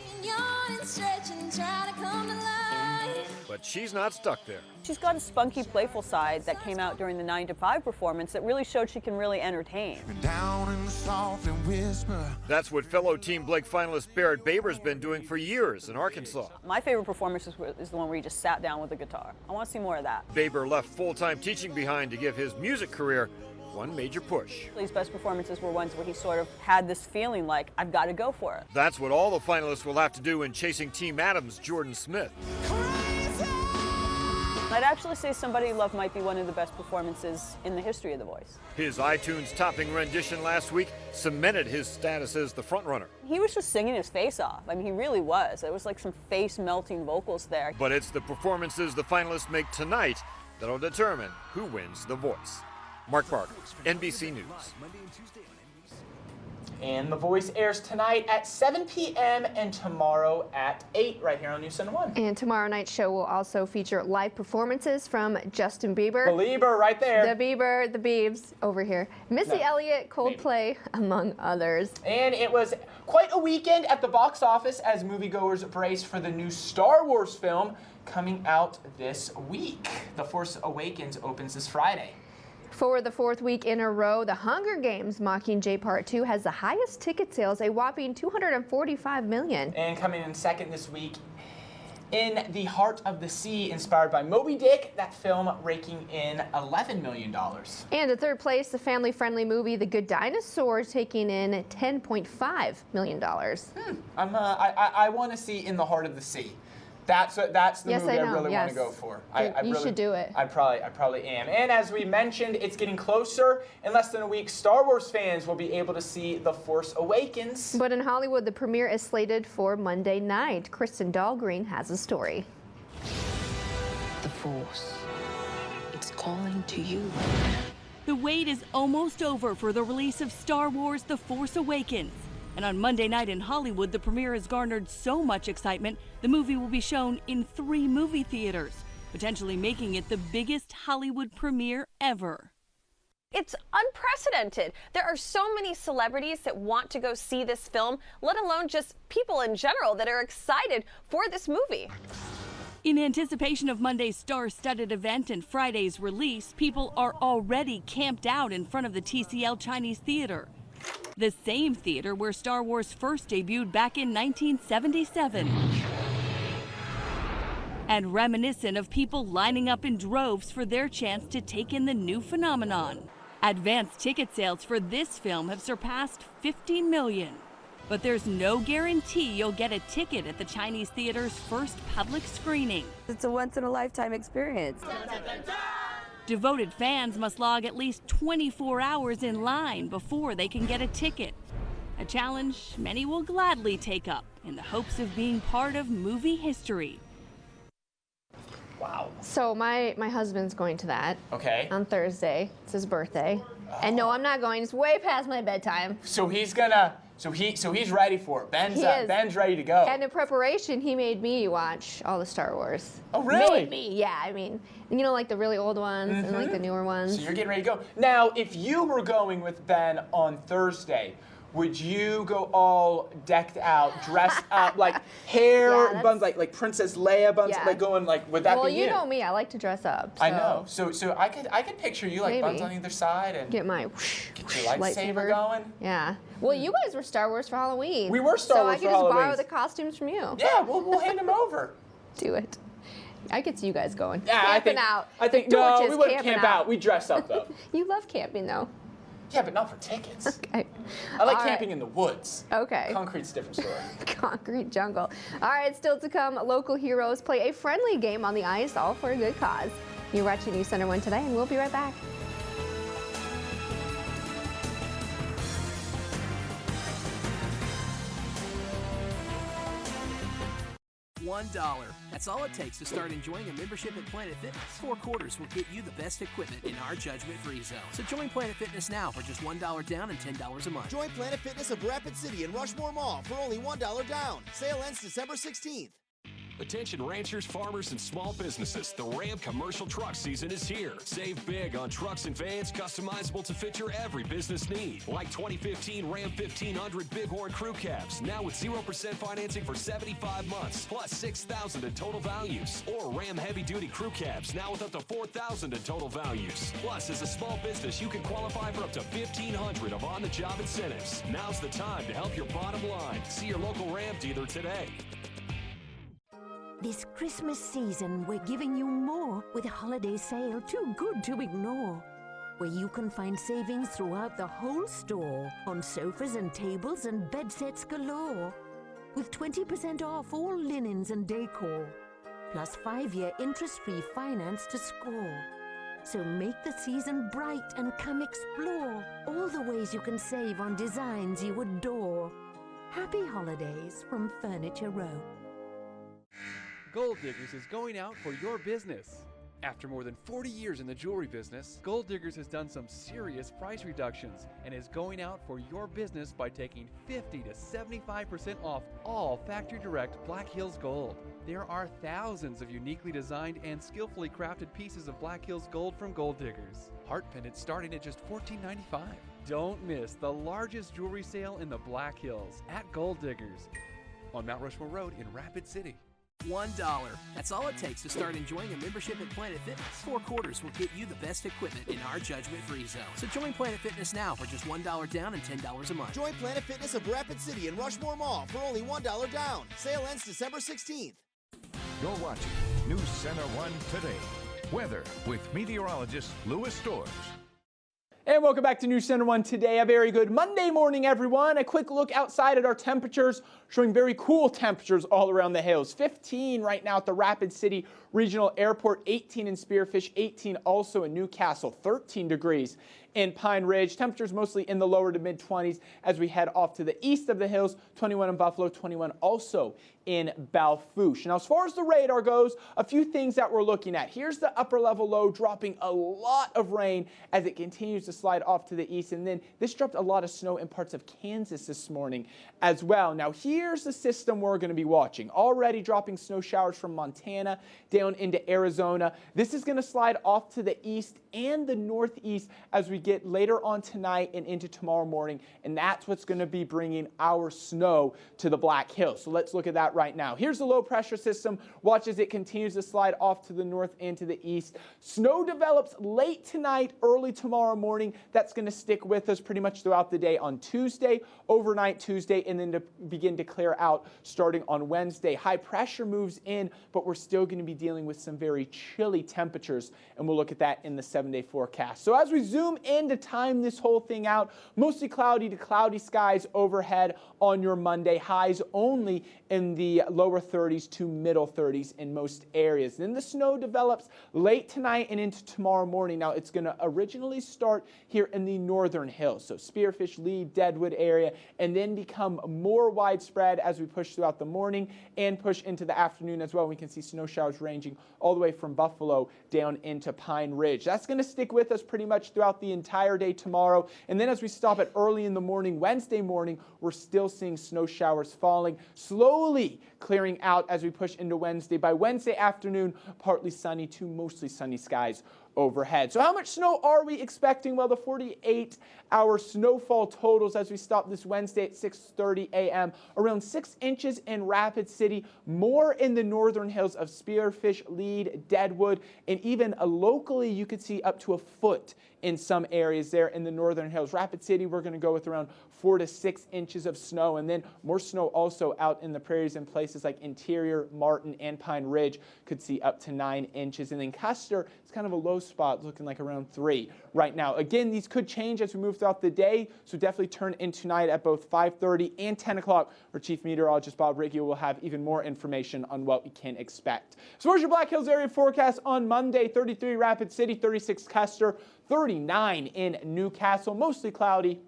Speaker 7: but she's not stuck there.
Speaker 3: She's got a spunky, playful side that came out during the 9 to 5 performance that really showed she can really entertain.
Speaker 16: Down and soft and whisper.
Speaker 7: That's what fellow Team Blake finalist Barrett Baber's been doing for years in Arkansas.
Speaker 3: My favorite performance is the one where he just sat down with a guitar. I want to see more of that.
Speaker 7: Baber left full-time teaching behind to give his music career one major push.
Speaker 3: His best performances were ones where he sort of had this feeling like, I've got to go for it.
Speaker 7: That's what all the finalists will have to do in chasing Team Adams' Jordan Smith.
Speaker 3: I'd actually say Somebody Love might be one of the best performances in the history of The Voice.
Speaker 7: His iTunes topping rendition last week cemented his status as the frontrunner.
Speaker 3: He was just singing his face off. I mean, he really was. It was like some face-melting vocals there.
Speaker 7: But it's the performances the finalists make tonight that'll determine who wins The Voice. Mark Barker, NBC News.
Speaker 4: And The Voice airs tonight at 7 p.m. and tomorrow at 8 right here on News Center 1.
Speaker 2: And tomorrow night's show will also feature live performances from Justin Bieber.
Speaker 4: The Bieber right there.
Speaker 2: The Bieber, the Biebs over here. Missy Elliott, Coldplay, among others.
Speaker 4: And it was quite a weekend at the box office as moviegoers brace for the new Star Wars film coming out this week. The Force Awakens opens this Friday.
Speaker 2: For the fourth week in a row, The Hunger Games Mockingjay Part 2 has the highest ticket sales, a whopping $245 million.
Speaker 4: And coming in second this week, In the Heart of the Sea, inspired by Moby Dick, that film raking in $11 million.
Speaker 2: And in third place, the family-friendly movie The Good Dinosaur, taking in $10.5 million.
Speaker 4: I want to see In the Heart of the Sea. That's the movie I really want to go for.
Speaker 2: You should do it.
Speaker 4: I probably am. And as we mentioned, it's getting closer. In less than a week, Star Wars fans will be able to see The Force Awakens.
Speaker 2: But in Hollywood, the premiere is slated for Monday night. Kristen Dahlgreen has a story.
Speaker 5: The Force, it's calling to you.
Speaker 6: The wait is almost over for the release of Star Wars The Force Awakens. And on Monday night in Hollywood, the premiere has garnered so much excitement, the movie will be shown in 3 movie theaters, potentially making it the biggest Hollywood premiere ever.
Speaker 8: It's unprecedented. There are so many celebrities that want to go see this film, let alone just people in general that are excited for this movie.
Speaker 6: In anticipation of Monday's star-studded event and Friday's release, people are already camped out in front of the TCL Chinese Theater. The same theater where Star Wars first debuted back in 1977. And reminiscent of people lining up in droves for their chance to take in the new phenomenon. Advanced ticket sales for this film have surpassed 15 million. But there's no guarantee you'll get a ticket at the Chinese theater's first public screening.
Speaker 9: It's a once-in-a-lifetime experience.
Speaker 6: Devoted fans must log at least 24 hours in line before they can get a ticket. A challenge many will gladly take up in the hopes of being part of movie history.
Speaker 4: Wow.
Speaker 2: So my husband's going to that.
Speaker 4: Okay.
Speaker 2: On Thursday. It's his birthday. And no, I'm not going. It's way past my bedtime.
Speaker 4: So he's gonna. So he's ready for it. Ben's ready to go.
Speaker 2: And in preparation, he made me watch all the Star Wars.
Speaker 4: Oh, really?
Speaker 2: Made me, yeah. I mean, you know, like the really old ones and like the newer ones.
Speaker 4: So you're getting ready to go. Now, if you were going with Ben on Thursday, would you go all decked out, dressed up, like hair buns, like Princess Leia buns, like going like? Would that be
Speaker 2: Well, you know me. I like to dress up. So.
Speaker 4: I know. So I could picture you like buns on either side and
Speaker 2: get my
Speaker 4: your lightsaber going.
Speaker 2: Yeah. Well, you guys were Star Wars for Halloween.
Speaker 4: We were Star Wars for Halloween.
Speaker 2: So I could just borrow the costumes from you.
Speaker 4: Yeah, we'll hand them over.
Speaker 2: Do it. I could see you guys going.
Speaker 4: Yeah,
Speaker 2: camping out.
Speaker 4: I think no, we wouldn't camp out. We dress up though.
Speaker 2: You love camping though.
Speaker 4: Yeah, but not for tickets.
Speaker 2: Okay.
Speaker 4: I like camping in the woods.
Speaker 2: Okay.
Speaker 4: Concrete's a different story.
Speaker 2: Concrete jungle. All right, still to come, local heroes play a friendly game on the ice, all for a good cause. You're watching News Center 1 Today, and we'll be right back.
Speaker 18: $1. That's all it takes to start enjoying a membership at Planet Fitness. 4 quarters will get you the best equipment in our judgment-free zone. So join Planet Fitness now for just $1 down and $10 a month.
Speaker 19: Join Planet Fitness of Rapid City and Rushmore Mall for only $1 down. Sale ends December 16th.
Speaker 20: Attention ranchers, farmers, and small businesses. The Ram commercial truck season is here. Save big on trucks and vans customizable to fit your every business need. Like 2015 Ram 1500 Bighorn Crew Cabs, now with 0% financing for 75 months, plus $6,000 in total values. Or Ram Heavy Duty Crew Cabs, now with up to $4,000 in total values. Plus, as a small business, you can qualify for up to $1,500 of on-the-job incentives. Now's the time to help your bottom line. See your local Ram dealer today.
Speaker 21: This Christmas season, we're giving you more with a holiday sale too good to ignore, where you can find savings throughout the whole store on sofas and tables and bed sets galore, with 20% off all linens and decor, plus 5-year interest-free finance to score. So make the season bright and come explore all the ways you can save on designs you adore. Happy holidays from Furniture Row.
Speaker 22: Gold Diggers is going out for your business.
Speaker 15: After more than 40 years in the jewelry business, Gold Diggers has done some serious price reductions and is going out for your business by taking 50 to 75% off all factory direct Black Hills Gold. There are thousands of uniquely designed and skillfully crafted pieces of Black Hills Gold from Gold Diggers. Heart pendants starting at just $14.95. Don't miss the largest jewelry sale in the Black Hills at Gold Diggers on Mount Rushmore Road in Rapid City.
Speaker 18: $1. That's all it takes to start enjoying a membership at Planet Fitness. 4 quarters will get you the best equipment in our judgment-free zone. So join Planet Fitness now for just $1 down and $10 a month.
Speaker 19: Join Planet Fitness of Rapid City and Rushmore Mall for only $1 down. Sale ends December 16th.
Speaker 1: You're watching News Center 1 Today. Weather with meteorologist Louis Storrs.
Speaker 4: And welcome back to News Center 1 Today. A very good Monday morning, everyone. A quick look outside at our temperatures, showing very cool temperatures all around the hills. 15 right now at the Rapid City Regional Airport, 18 in Spearfish, 18 also in Newcastle, 13 degrees in Pine Ridge. Temperatures mostly in the lower to mid-20s as we head off to the east of the hills, 21 in Buffalo, 21 also in Balfouche. Now, as far as the radar goes, a few things that we're looking at. Here's the upper level low dropping a lot of rain as it continues to slide off to the east. And then this dropped a lot of snow in parts of Kansas this morning as well. Now, here's the system we're going to be watching. Already dropping snow showers from Montana down into Arizona. This is going to slide off to the east and the northeast as we get later on tonight and into tomorrow morning. And that's what's going to be bringing our snow to the Black Hills. So let's look at that right now. Here's the low pressure system. Watch as it continues to slide off to the north and to the east. Snow develops late tonight, early tomorrow morning. That's going to stick with us pretty much throughout the day on Tuesday, overnight Tuesday, and then to begin to clear out starting on Wednesday. High pressure moves in, but we're still going to be dealing with some very chilly temperatures, and we'll look at that in the 7-day forecast. So as we zoom in to time this whole thing out, mostly cloudy to cloudy skies overhead on your Monday. Highs only in the lower 30s to middle 30s in most areas. Then the snow develops late tonight and into tomorrow morning. Now, it's going to originally start here in the northern hills, so Spearfish, Lee, Deadwood area, and then become more widespread as we push throughout the morning and push into the afternoon as well. We can see snow showers ranging all the way from Buffalo down into Pine Ridge. That's going to stick with us pretty much throughout the entire day tomorrow. And then as we stop at early in the morning, Wednesday morning, we're still seeing snow showers falling, slowly clearing out as we push into Wednesday. By Wednesday afternoon, partly sunny to mostly sunny skies overhead. So how much snow are we expecting? Well, the 48-hour snowfall totals as we stop this Wednesday at 6:30 a.m. around 6 inches in Rapid City, more in the northern hills of Spearfish, Lead, Deadwood, and even locally you could see up to a foot in some areas there in the northern hills. Rapid City, we're going to go with around 4 to 6 inches of snow, and then more snow also out in the prairies in places like Interior, Martin, and Pine Ridge could see up to 9 inches. And then Custer, it's kind of a low spot, looking like around 3 right now. Again, these could change as we move throughout the day, so definitely turn in tonight at both 5:30 and 10 o'clock, where Chief Meteorologist Bob Riggio will have even more information on what we can expect. So where's your Black Hills area forecast on Monday? 33 Rapid City, 36 Custer, 39 in Newcastle, mostly cloudy.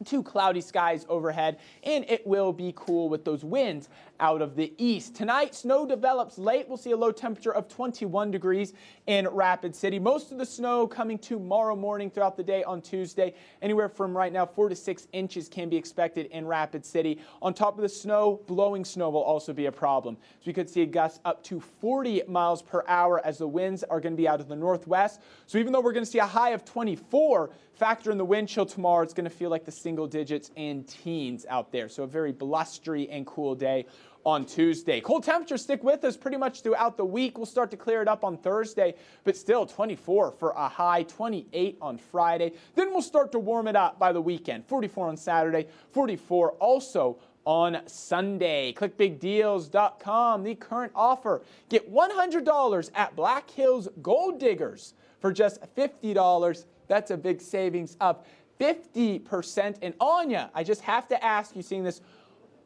Speaker 4: 2 cloudy skies overhead, and it will be cool with those winds out of the east. Tonight, snow develops late. We'll see a low temperature of 21 degrees in Rapid City. Most of the snow coming tomorrow morning throughout the day on Tuesday. Anywhere from right now 4 to 6 inches can be expected in Rapid City. On top of the snow, blowing snow will also be a problem. So we could see a gust up to 40 miles per hour as the winds are going to be out of the northwest. So even though we're going to see a high of 24, factor in the wind chill tomorrow, it's going to feel like the single digits and teens out there. So a very blustery and cool day on Tuesday. Cold temperatures stick with us pretty much throughout the week. We'll start to clear it up on Thursday, but still 24 for a high, 28 on Friday. Then we'll start to warm it up by the weekend. 44 on Saturday, 44 also on Sunday. ClickBigDeals.com, the current offer. Get $100 at Black Hills Gold Diggers for just $50. That's a big savings of 50%. And Anya, I just have to ask you, seeing this,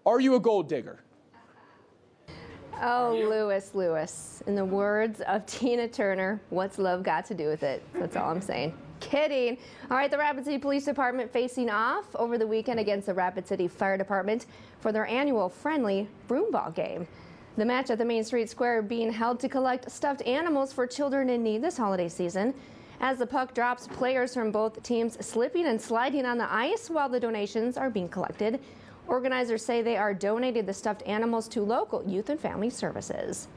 Speaker 4: are you a gold digger?
Speaker 2: Oh, Louis, in the words of Tina Turner, what's love got to do with it? That's all I'm saying. Kidding. All right, the Rapid City Police Department facing off over the weekend against the Rapid City Fire Department for their annual friendly broomball game. The match at the Main Street Square being held to collect stuffed animals for children in need this holiday season. As the puck drops, players from both teams slipping and sliding on the ice while the donations are being collected. Organizers say they are donating the stuffed animals to local youth and family services.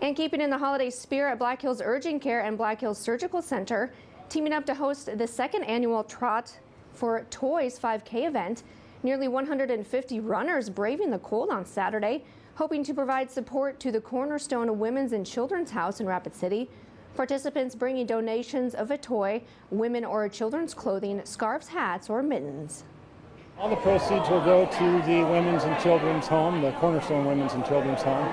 Speaker 2: And keeping in the holiday spirit, Black Hills Urgent Care and Black Hills Surgical Center teaming up to host the second annual Trot for Toys 5K event. Nearly 150 runners braving the cold on Saturday, hoping to provide support to the Cornerstone Women's and Children's House in Rapid City. Participants bringing donations of a toy, women or children's clothing, scarves, hats, or mittens.
Speaker 10: All the proceeds will go to the Women's and Children's Home, the Cornerstone Women's and Children's Home,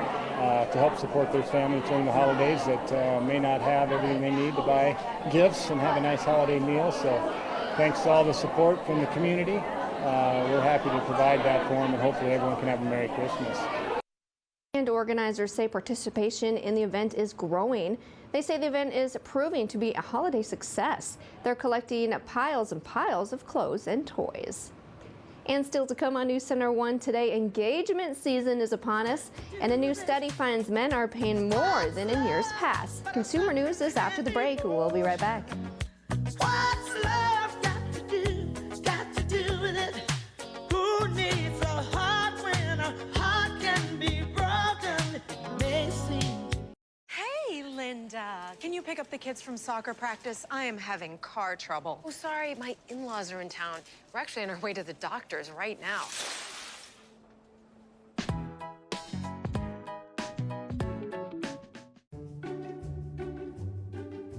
Speaker 10: to help support their families during the holidays that may not have everything they need to buy gifts and have a nice holiday meal. So thanks to all the support from the community. We're happy to provide that for them, and hopefully everyone can have a Merry Christmas.
Speaker 2: And organizers say participation in the event is growing. They say the event is proving to be a holiday success. They're collecting piles and piles of clothes and toys. And still to come on News Center 1 today, engagement season is upon us, and a new study finds men are paying more than in years past. Consumer News is after the break. We'll be right back.
Speaker 16: What's love got to do with it? Who needs a heart when a heart can be broken? It may seem.
Speaker 22: Hey, Linda. Can you pick up the kids from soccer practice? I am having car trouble. Oh, sorry. My in-laws are in town. We're actually on our way to the doctor's right now.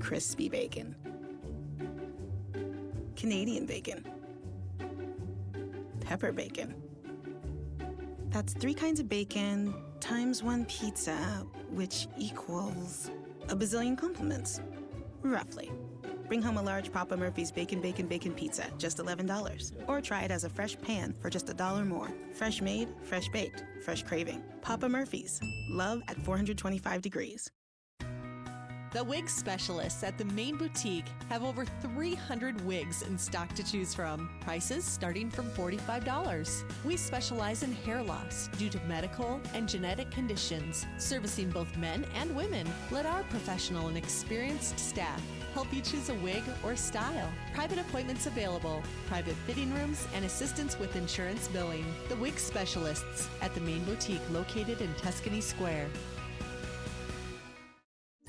Speaker 23: Crispy bacon. Canadian bacon. Pepper bacon. That's 3 kinds of bacon times 1 pizza, which equals a bazillion compliments, roughly. Bring home a large Papa Murphy's Bacon Pizza, just $11. Or try it as a fresh pan for just $1 more. Fresh made, fresh baked, fresh craving. Papa Murphy's, love at 425 degrees.
Speaker 12: The wig specialists at the Main Boutique have over 300 wigs in stock to choose from. Prices starting from $45. We specialize in hair loss due to medical and genetic conditions, servicing both men and women. Let our professional and experienced staff help you choose a wig or style. Private appointments available, private fitting rooms, and assistance with insurance billing. The wig specialists at the Main Boutique, located in Tuscany Square.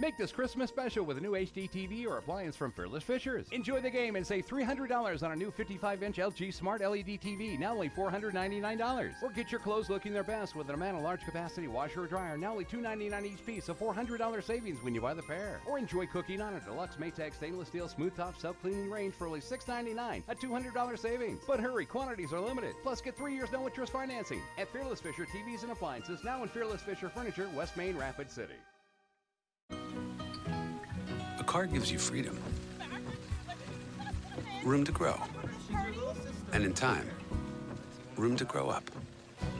Speaker 15: Make this Christmas special with a new HD TV or appliance from Fearless Fishers. Enjoy the game and save $300 on a new 55-inch LG Smart LED TV, now only $499. Or get your clothes looking their best with an Amana large capacity washer or dryer, now only $299 each piece, a $400 savings when you buy the pair. Or enjoy cooking on a deluxe Maytag stainless steel smooth top self-cleaning range for only $699, a $200 savings. But hurry, quantities are limited. Plus, get 3 years no interest financing at Fearless Fisher TVs and Appliances, now in Fearless Fisher Furniture, West Main, Rapid City.
Speaker 24: A car gives you freedom, room to grow, and in time, room to grow up.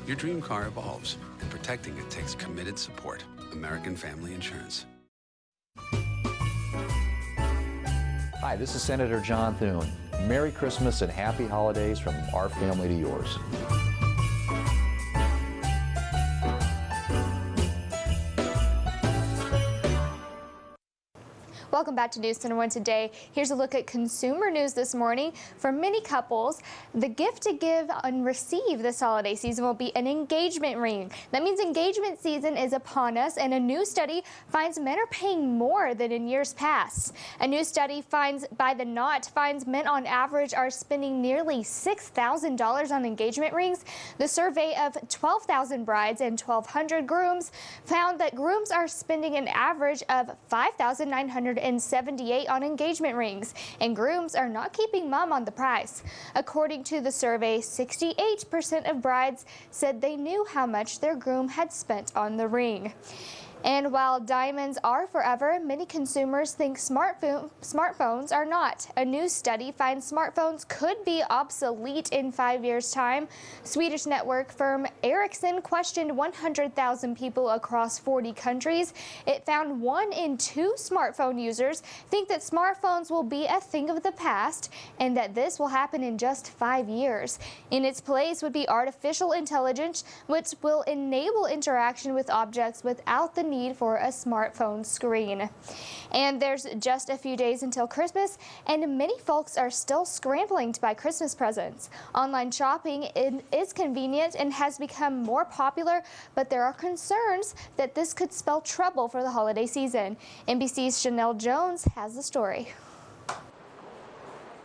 Speaker 24: Your dream car evolves, and protecting it takes committed support. American Family Insurance.
Speaker 25: Hi, this is Senator John Thune. Merry Christmas and happy holidays from our family to yours.
Speaker 26: Welcome back to News Center 1 Today. Here's a look at consumer news this morning. For many couples, the gift to give and receive this holiday season will be an engagement ring. That means engagement season is upon us, and a new study finds men are paying more than in years past. A new study by The Knot finds men on average are spending nearly $6,000 on engagement rings. The survey of 12,000 brides and 1,200 grooms found that grooms are spending an average of $5,978 on engagement rings, and grooms are not keeping mum on the price. According to the survey, 68% of brides said they knew how much their groom had spent on the ring. And while diamonds are forever, many consumers think smartphones are not. A new study finds smartphones could be obsolete in 5 years' time. Swedish network firm Ericsson questioned 100,000 people across 40 countries. It found 1 in 2 smartphone users think that smartphones will be a thing of the past and that this will happen in just 5 years. In its place would be artificial intelligence, which will enable interaction with objects without the need for a smartphone screen. And there's just a few days until Christmas, and many folks are still scrambling to buy Christmas presents. Online shopping is convenient and has become more popular, but there are concerns that this could spell trouble for the holiday season. NBC's Chanel Jones has the story.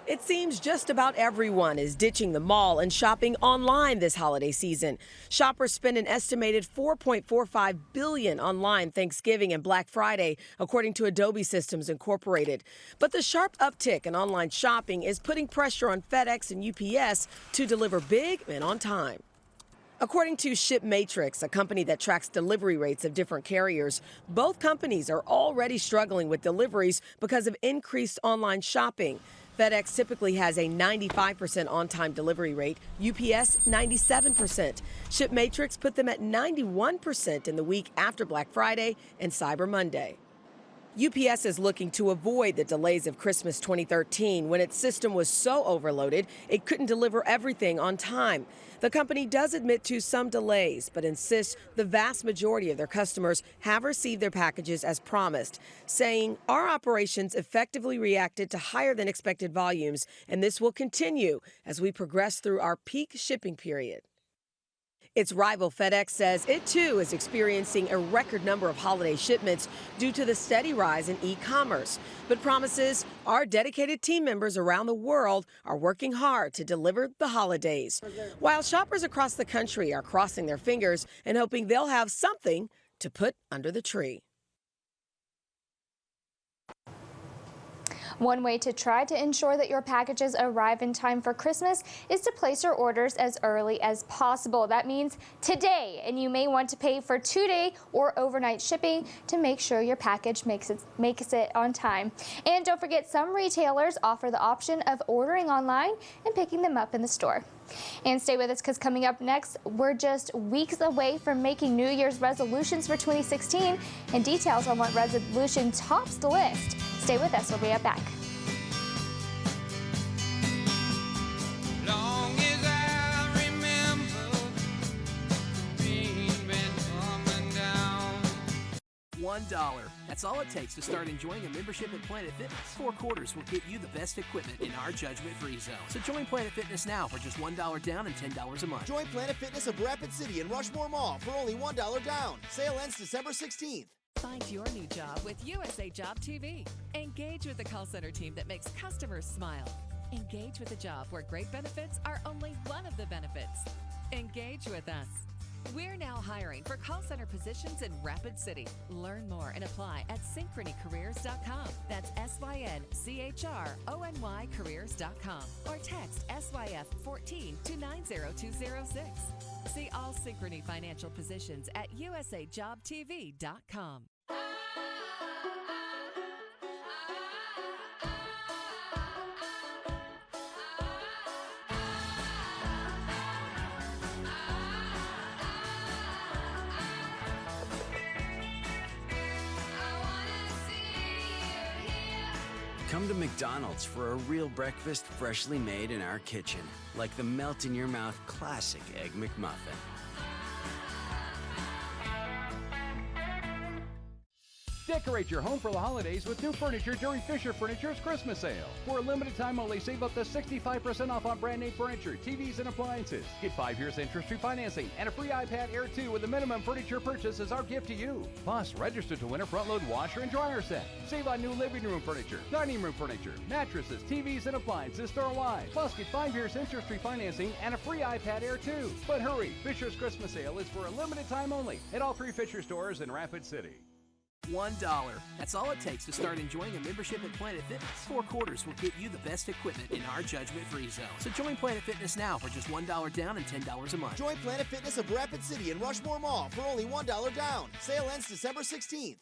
Speaker 3: It seems just about everyone is ditching the mall and shopping online this holiday season. Shoppers spend an estimated $4.45 billion online Thanksgiving and Black Friday, according to Adobe Systems Incorporated. But the sharp uptick in online shopping is putting pressure on FedEx and UPS to deliver big and on time. According to ShipMatrix, a company that tracks delivery rates of different carriers, both companies are already struggling with deliveries because of increased online shopping. FedEx typically has a 95% on-time delivery rate, UPS 97%. ShipMatrix put them at 91% in the week after Black Friday and Cyber Monday. UPS is looking to avoid the delays of Christmas 2013 when its system was so overloaded it couldn't deliver everything on time. The company does admit to some delays, but insists the vast majority of their customers have received their packages as promised, saying our operations effectively reacted to higher than expected volumes, and this will continue as we progress through our peak shipping period. Its rival FedEx says it too is experiencing a record number of holiday shipments due to the steady rise in e-commerce, but promises our dedicated team members around the world are working hard to deliver the holidays, while shoppers across the country are crossing their fingers and hoping they'll have something to put under the tree.
Speaker 26: One way to try to ensure that your packages arrive in time for Christmas is to place your orders as early as possible. That means today, and you may want to pay for 2-day or overnight shipping to make sure your package makes it on time. And don't forget, some retailers offer the option of ordering online and picking them up in the store. And stay with us, because coming up next, we're just weeks away from making New Year's resolutions for 2016 and details on what resolution tops the list. Stay with us, we'll be right back.
Speaker 16: Long as I remember, rain been coming down.
Speaker 18: $1. That's all it takes to start enjoying a membership at Planet Fitness. 4 quarters will get you the best equipment in our judgment-free zone. So join Planet Fitness now for just $1 down and $10 a month.
Speaker 19: Join Planet Fitness of Rapid City and Rushmore Mall for only $1 down. Sale ends December 16th.
Speaker 7: Find your new job with USA Job TV. Engage with the call center team that makes customers smile. Engage with a job where great benefits are only one of the benefits. Engage with us. We're now hiring for call center positions in Rapid City. Learn more and apply at synchronycareers.com. That's SYNCHRONY careers.com. Or text SYF14 to 90206. See all Synchrony financial positions at usajobtv.com.
Speaker 11: Come to McDonald's for a real breakfast freshly made in our kitchen, like the melt-in-your-mouth classic Egg McMuffin.
Speaker 15: Decorate your home for the holidays with new furniture during Fisher Furniture's Christmas sale. For a limited time only, save up to 65% off on brand name furniture, TVs, and appliances. Get 5 years interest-free financing and a free iPad Air 2 with a minimum furniture purchase as our gift to you. Plus, register to win a front-load washer and dryer set. Save on new living room furniture, dining room furniture, mattresses, TVs, and appliances store-wide. Plus, get 5 years interest-free financing and a free iPad Air 2. But hurry, Fisher's Christmas sale is for a limited time only at all 3 Fisher stores in Rapid City.
Speaker 18: $1. That's all it takes to start enjoying a membership at Planet Fitness. 4 quarters will get you the best equipment in our judgment-free zone. So join Planet Fitness now for just $1 down and $10 a month.
Speaker 19: Join Planet Fitness of Rapid City and Rushmore Mall for only $1 down. Sale ends December 16th.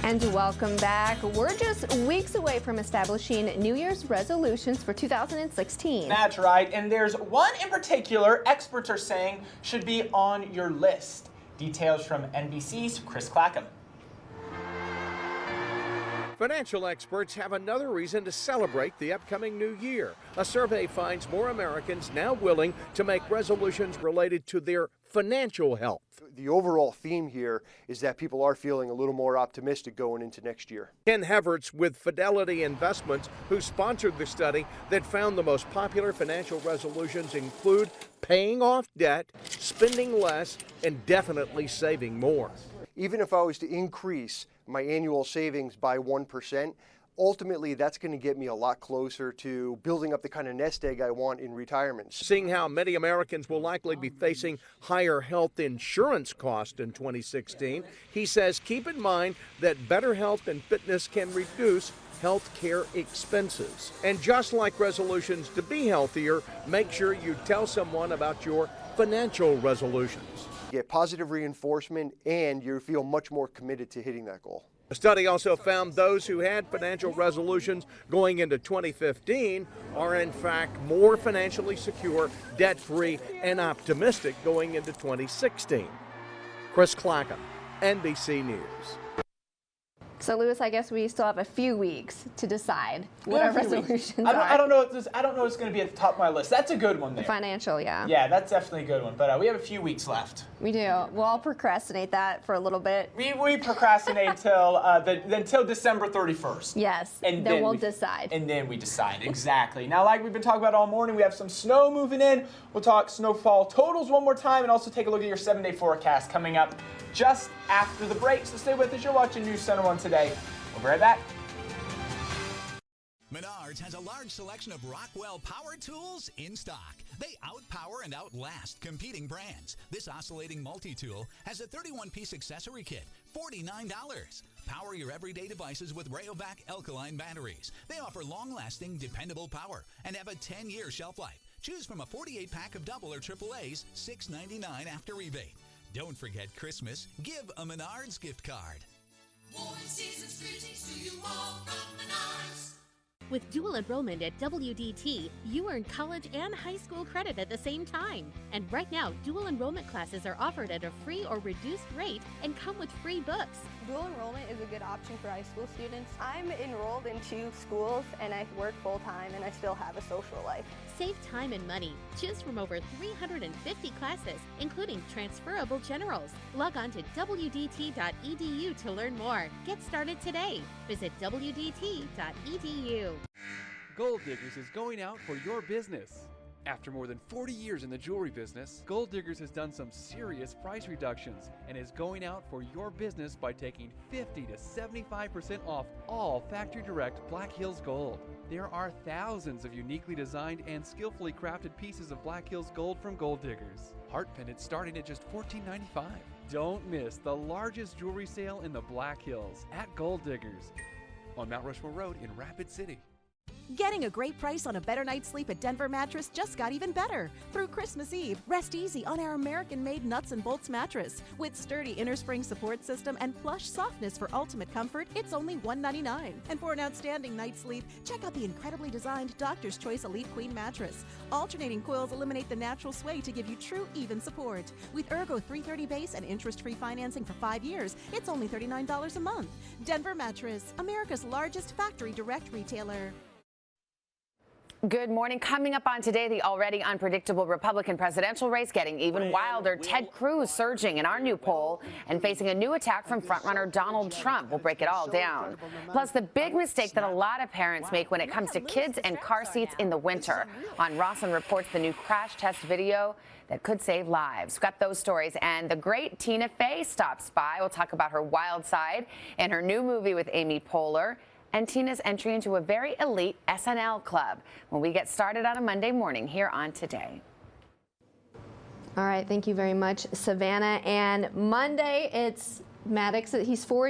Speaker 2: And welcome back. We're just weeks away from establishing New Year's resolutions for 2016.
Speaker 4: That's right, and there's one in particular experts are saying should be on your list. Details from NBC's Chris Clackham.
Speaker 5: Financial experts have another reason to celebrate the upcoming new year. A survey finds more Americans now willing to make resolutions related to their financial health.
Speaker 8: The overall theme here is that people are feeling a little more optimistic going into next year.
Speaker 5: Ken Heverts with Fidelity Investments, who sponsored the study that found the most popular financial resolutions include paying off debt, spending less, and definitely saving more.
Speaker 8: Even if I was to increase my annual savings by 1%, ultimately that's going to get me a lot closer to building up the kind of nest egg I want in retirement.
Speaker 5: Seeing how many Americans will likely be facing higher health insurance costs in 2016, he says keep in mind that better health and fitness can reduce health care expenses. And just like resolutions to be healthier, make sure you tell someone about your financial resolutions.
Speaker 8: Get positive reinforcement and you feel much more committed to hitting that goal.
Speaker 5: The study also found those who had financial resolutions going into 2015 are in fact more financially secure, debt-free, and optimistic going into 2016. Chris Clackham, NBC News.
Speaker 2: So, Lewis, I guess we still have a few weeks to decide what our resolutions are.
Speaker 4: I don't know what's going to be at the top of my list. That's a good one there.
Speaker 2: Financial, yeah.
Speaker 4: Yeah, that's definitely a good one. But we have a few weeks left.
Speaker 2: We do. Well, I'll procrastinate that for a little bit.
Speaker 4: We procrastinate until December 31st.
Speaker 2: Yes, and then we'll decide.
Speaker 4: And then we decide, exactly. Now, like we've been talking about all morning, we have some snow moving in. We'll talk snowfall totals one more time and also take a look at your 7-day forecast coming up just after the break. So stay with us. You're watching News Center 1 Today. We'll be right back.
Speaker 9: Menards has a large selection of Rockwell power tools in stock. They outpower and outlast competing brands. This oscillating multi-tool has a 31-piece accessory kit, $49. Power your everyday devices with Rayovac alkaline batteries. They offer long-lasting, dependable power and have a 10-year shelf life. Choose from a 48-pack of double or AAAs, $6.99 after rebate. Don't forget Christmas. Give a Menards gift card.
Speaker 13: Warm season's greetings to you all from Menards.
Speaker 14: With dual enrollment at WDT, you earn college and high school credit at the same time. And right now, dual enrollment classes are offered at a free or reduced rate and come with free books.
Speaker 17: Dual enrollment is a good option for high school students. I'm enrolled in 2 schools and I work full-time and I still have a social life.
Speaker 14: Save time and money. Choose from over 350 classes, including transferable generals. Log on to WDT.edu to learn more. Get started today. Visit WDT.edu.
Speaker 27: Gold Diggers is going out for your business. After more than 40 years in the jewelry business, Gold Diggers has done some serious price reductions and is going out for your business by taking 50 to 75% off all factory direct Black Hills gold. There are thousands of uniquely designed and skillfully crafted pieces of Black Hills gold from Gold Diggers. Heart pendants starting at just $14.95. Don't miss the largest jewelry sale in the Black Hills at Gold Diggers on Mount Rushmore Road in Rapid City.
Speaker 28: Getting a great price on a better night's sleep at Denver Mattress just got even better. Through Christmas Eve, rest easy on our American-made nuts and bolts mattress. With sturdy inner spring support system and plush softness for ultimate comfort, it's only $199. And for an outstanding night's sleep, check out the incredibly designed Doctor's Choice Elite Queen mattress. Alternating coils eliminate the natural sway to give you true even support. With Ergo 330 base and interest-free financing for 5 years, it's only $39 a month. Denver Mattress, America's largest factory direct retailer.
Speaker 29: Good morning. Coming up on Today, the already unpredictable Republican presidential race getting even wilder. Ted Cruz surging in our new poll and facing a new attack from frontrunner Donald Trump. We'll break it all down. Plus, the big mistake that a lot of parents make when it comes to kids and car seats in the winter. On Rosslyn reports the new crash test video that could save lives. We've got those stories, and the great Tina Fey stops by. We'll talk about her wild side and her new movie with Amy Poehler, and Tina's entry into a very elite SNL club when we get started on a Monday morning here on Today.
Speaker 2: All right, thank you very much, Savannah. And Monday, it's Maddox. He's 4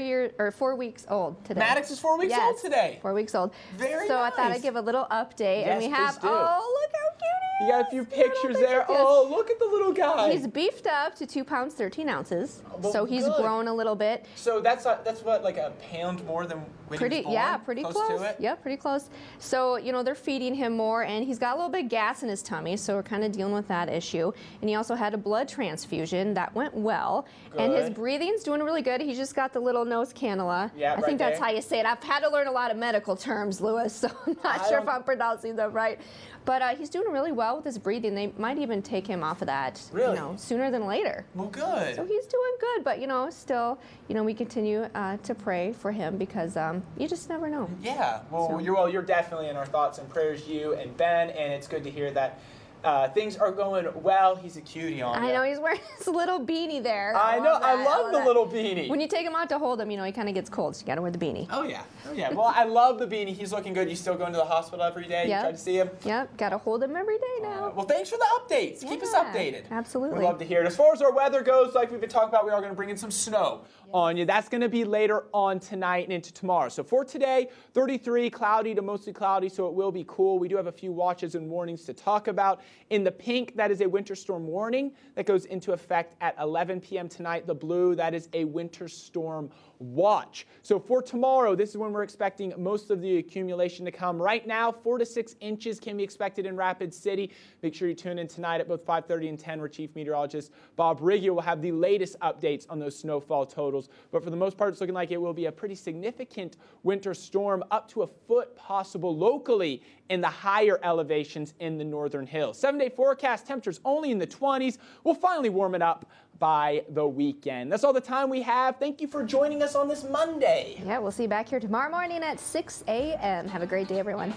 Speaker 2: weeks old today.
Speaker 4: Maddox is 4 weeks old today.
Speaker 2: 4 weeks old.
Speaker 4: Very
Speaker 2: So
Speaker 4: nice.
Speaker 2: I thought I'd give a little update.
Speaker 4: Yes,
Speaker 2: and we have,
Speaker 4: please do.
Speaker 2: oh, look how cute he is.
Speaker 4: You got a few pictures there. Oh, look at the little guy.
Speaker 2: He's beefed up to 2 pounds, 13 ounces.
Speaker 4: Well,
Speaker 2: so he's
Speaker 4: good.
Speaker 2: grown a little bit.
Speaker 4: So that's what, like a pound more than when he was born?
Speaker 2: Yeah, pretty close.
Speaker 4: To it?
Speaker 2: Yeah, pretty close. So, they're feeding him more, and he's got a little bit of gas in his tummy, so we're kind of dealing with that issue. And he also had a blood transfusion. That went well.
Speaker 4: Good.
Speaker 2: And his breathing's doing really good. He just got the little nose cannula.
Speaker 4: Yeah,
Speaker 2: I think that's
Speaker 4: there.
Speaker 2: how you say it. I've had to learn a lot of medical terms, Lewis, so I'm not sure if I'm pronouncing them right. But he's doing really well with his breathing. They might even take him off of that, sooner than later.
Speaker 4: Well, good.
Speaker 2: So he's doing good, but still, we continue to pray for him because you just never know.
Speaker 4: Yeah. Well, you're definitely in our thoughts and prayers, you and Ben, and it's good to hear that things are going well. He's a cutie on
Speaker 2: I know, he's wearing his little beanie there.
Speaker 4: I know, I love the little beanie.
Speaker 2: When you take him out to hold him, he kind of gets cold, so you got to wear the beanie.
Speaker 4: Oh, yeah. Well, I love the beanie. He's looking good. You still going to the hospital every day?
Speaker 2: Yep.
Speaker 4: You try to see him?
Speaker 2: Yep, got to hold him every day now.
Speaker 4: Well, thanks for the updates. Keep us updated.
Speaker 2: Absolutely.
Speaker 4: We'd love to hear it. As far as our weather goes, like we've been talking about, we are going to bring in some snow on you. That's going to be later on tonight and into tomorrow. So for today, 33, cloudy to mostly cloudy, so it will be cool. We do have a few watches and warnings to talk about. In the pink, that is a winter storm warning that goes into effect at 11 p.m. tonight. The blue, that is a winter storm watch. So for tomorrow, this is when we're expecting most of the accumulation to come. Right now, 4 to 6 inches can be expected in Rapid City. Make sure you tune in tonight at both 5:30 and 10, where Chief Meteorologist Bob Riggio will have the latest updates on those snowfall totals. But for the most part, it's looking like it will be a pretty significant winter storm, up to a foot possible locally in the higher elevations in the northern hills. 7-day forecast, temperatures only in the 20s. We'll finally warm it up by the weekend. That's all the time we have. Thank you for joining us on this Monday.
Speaker 2: Yeah, we'll see you back here tomorrow morning at 6 a.m. Have a great day, everyone.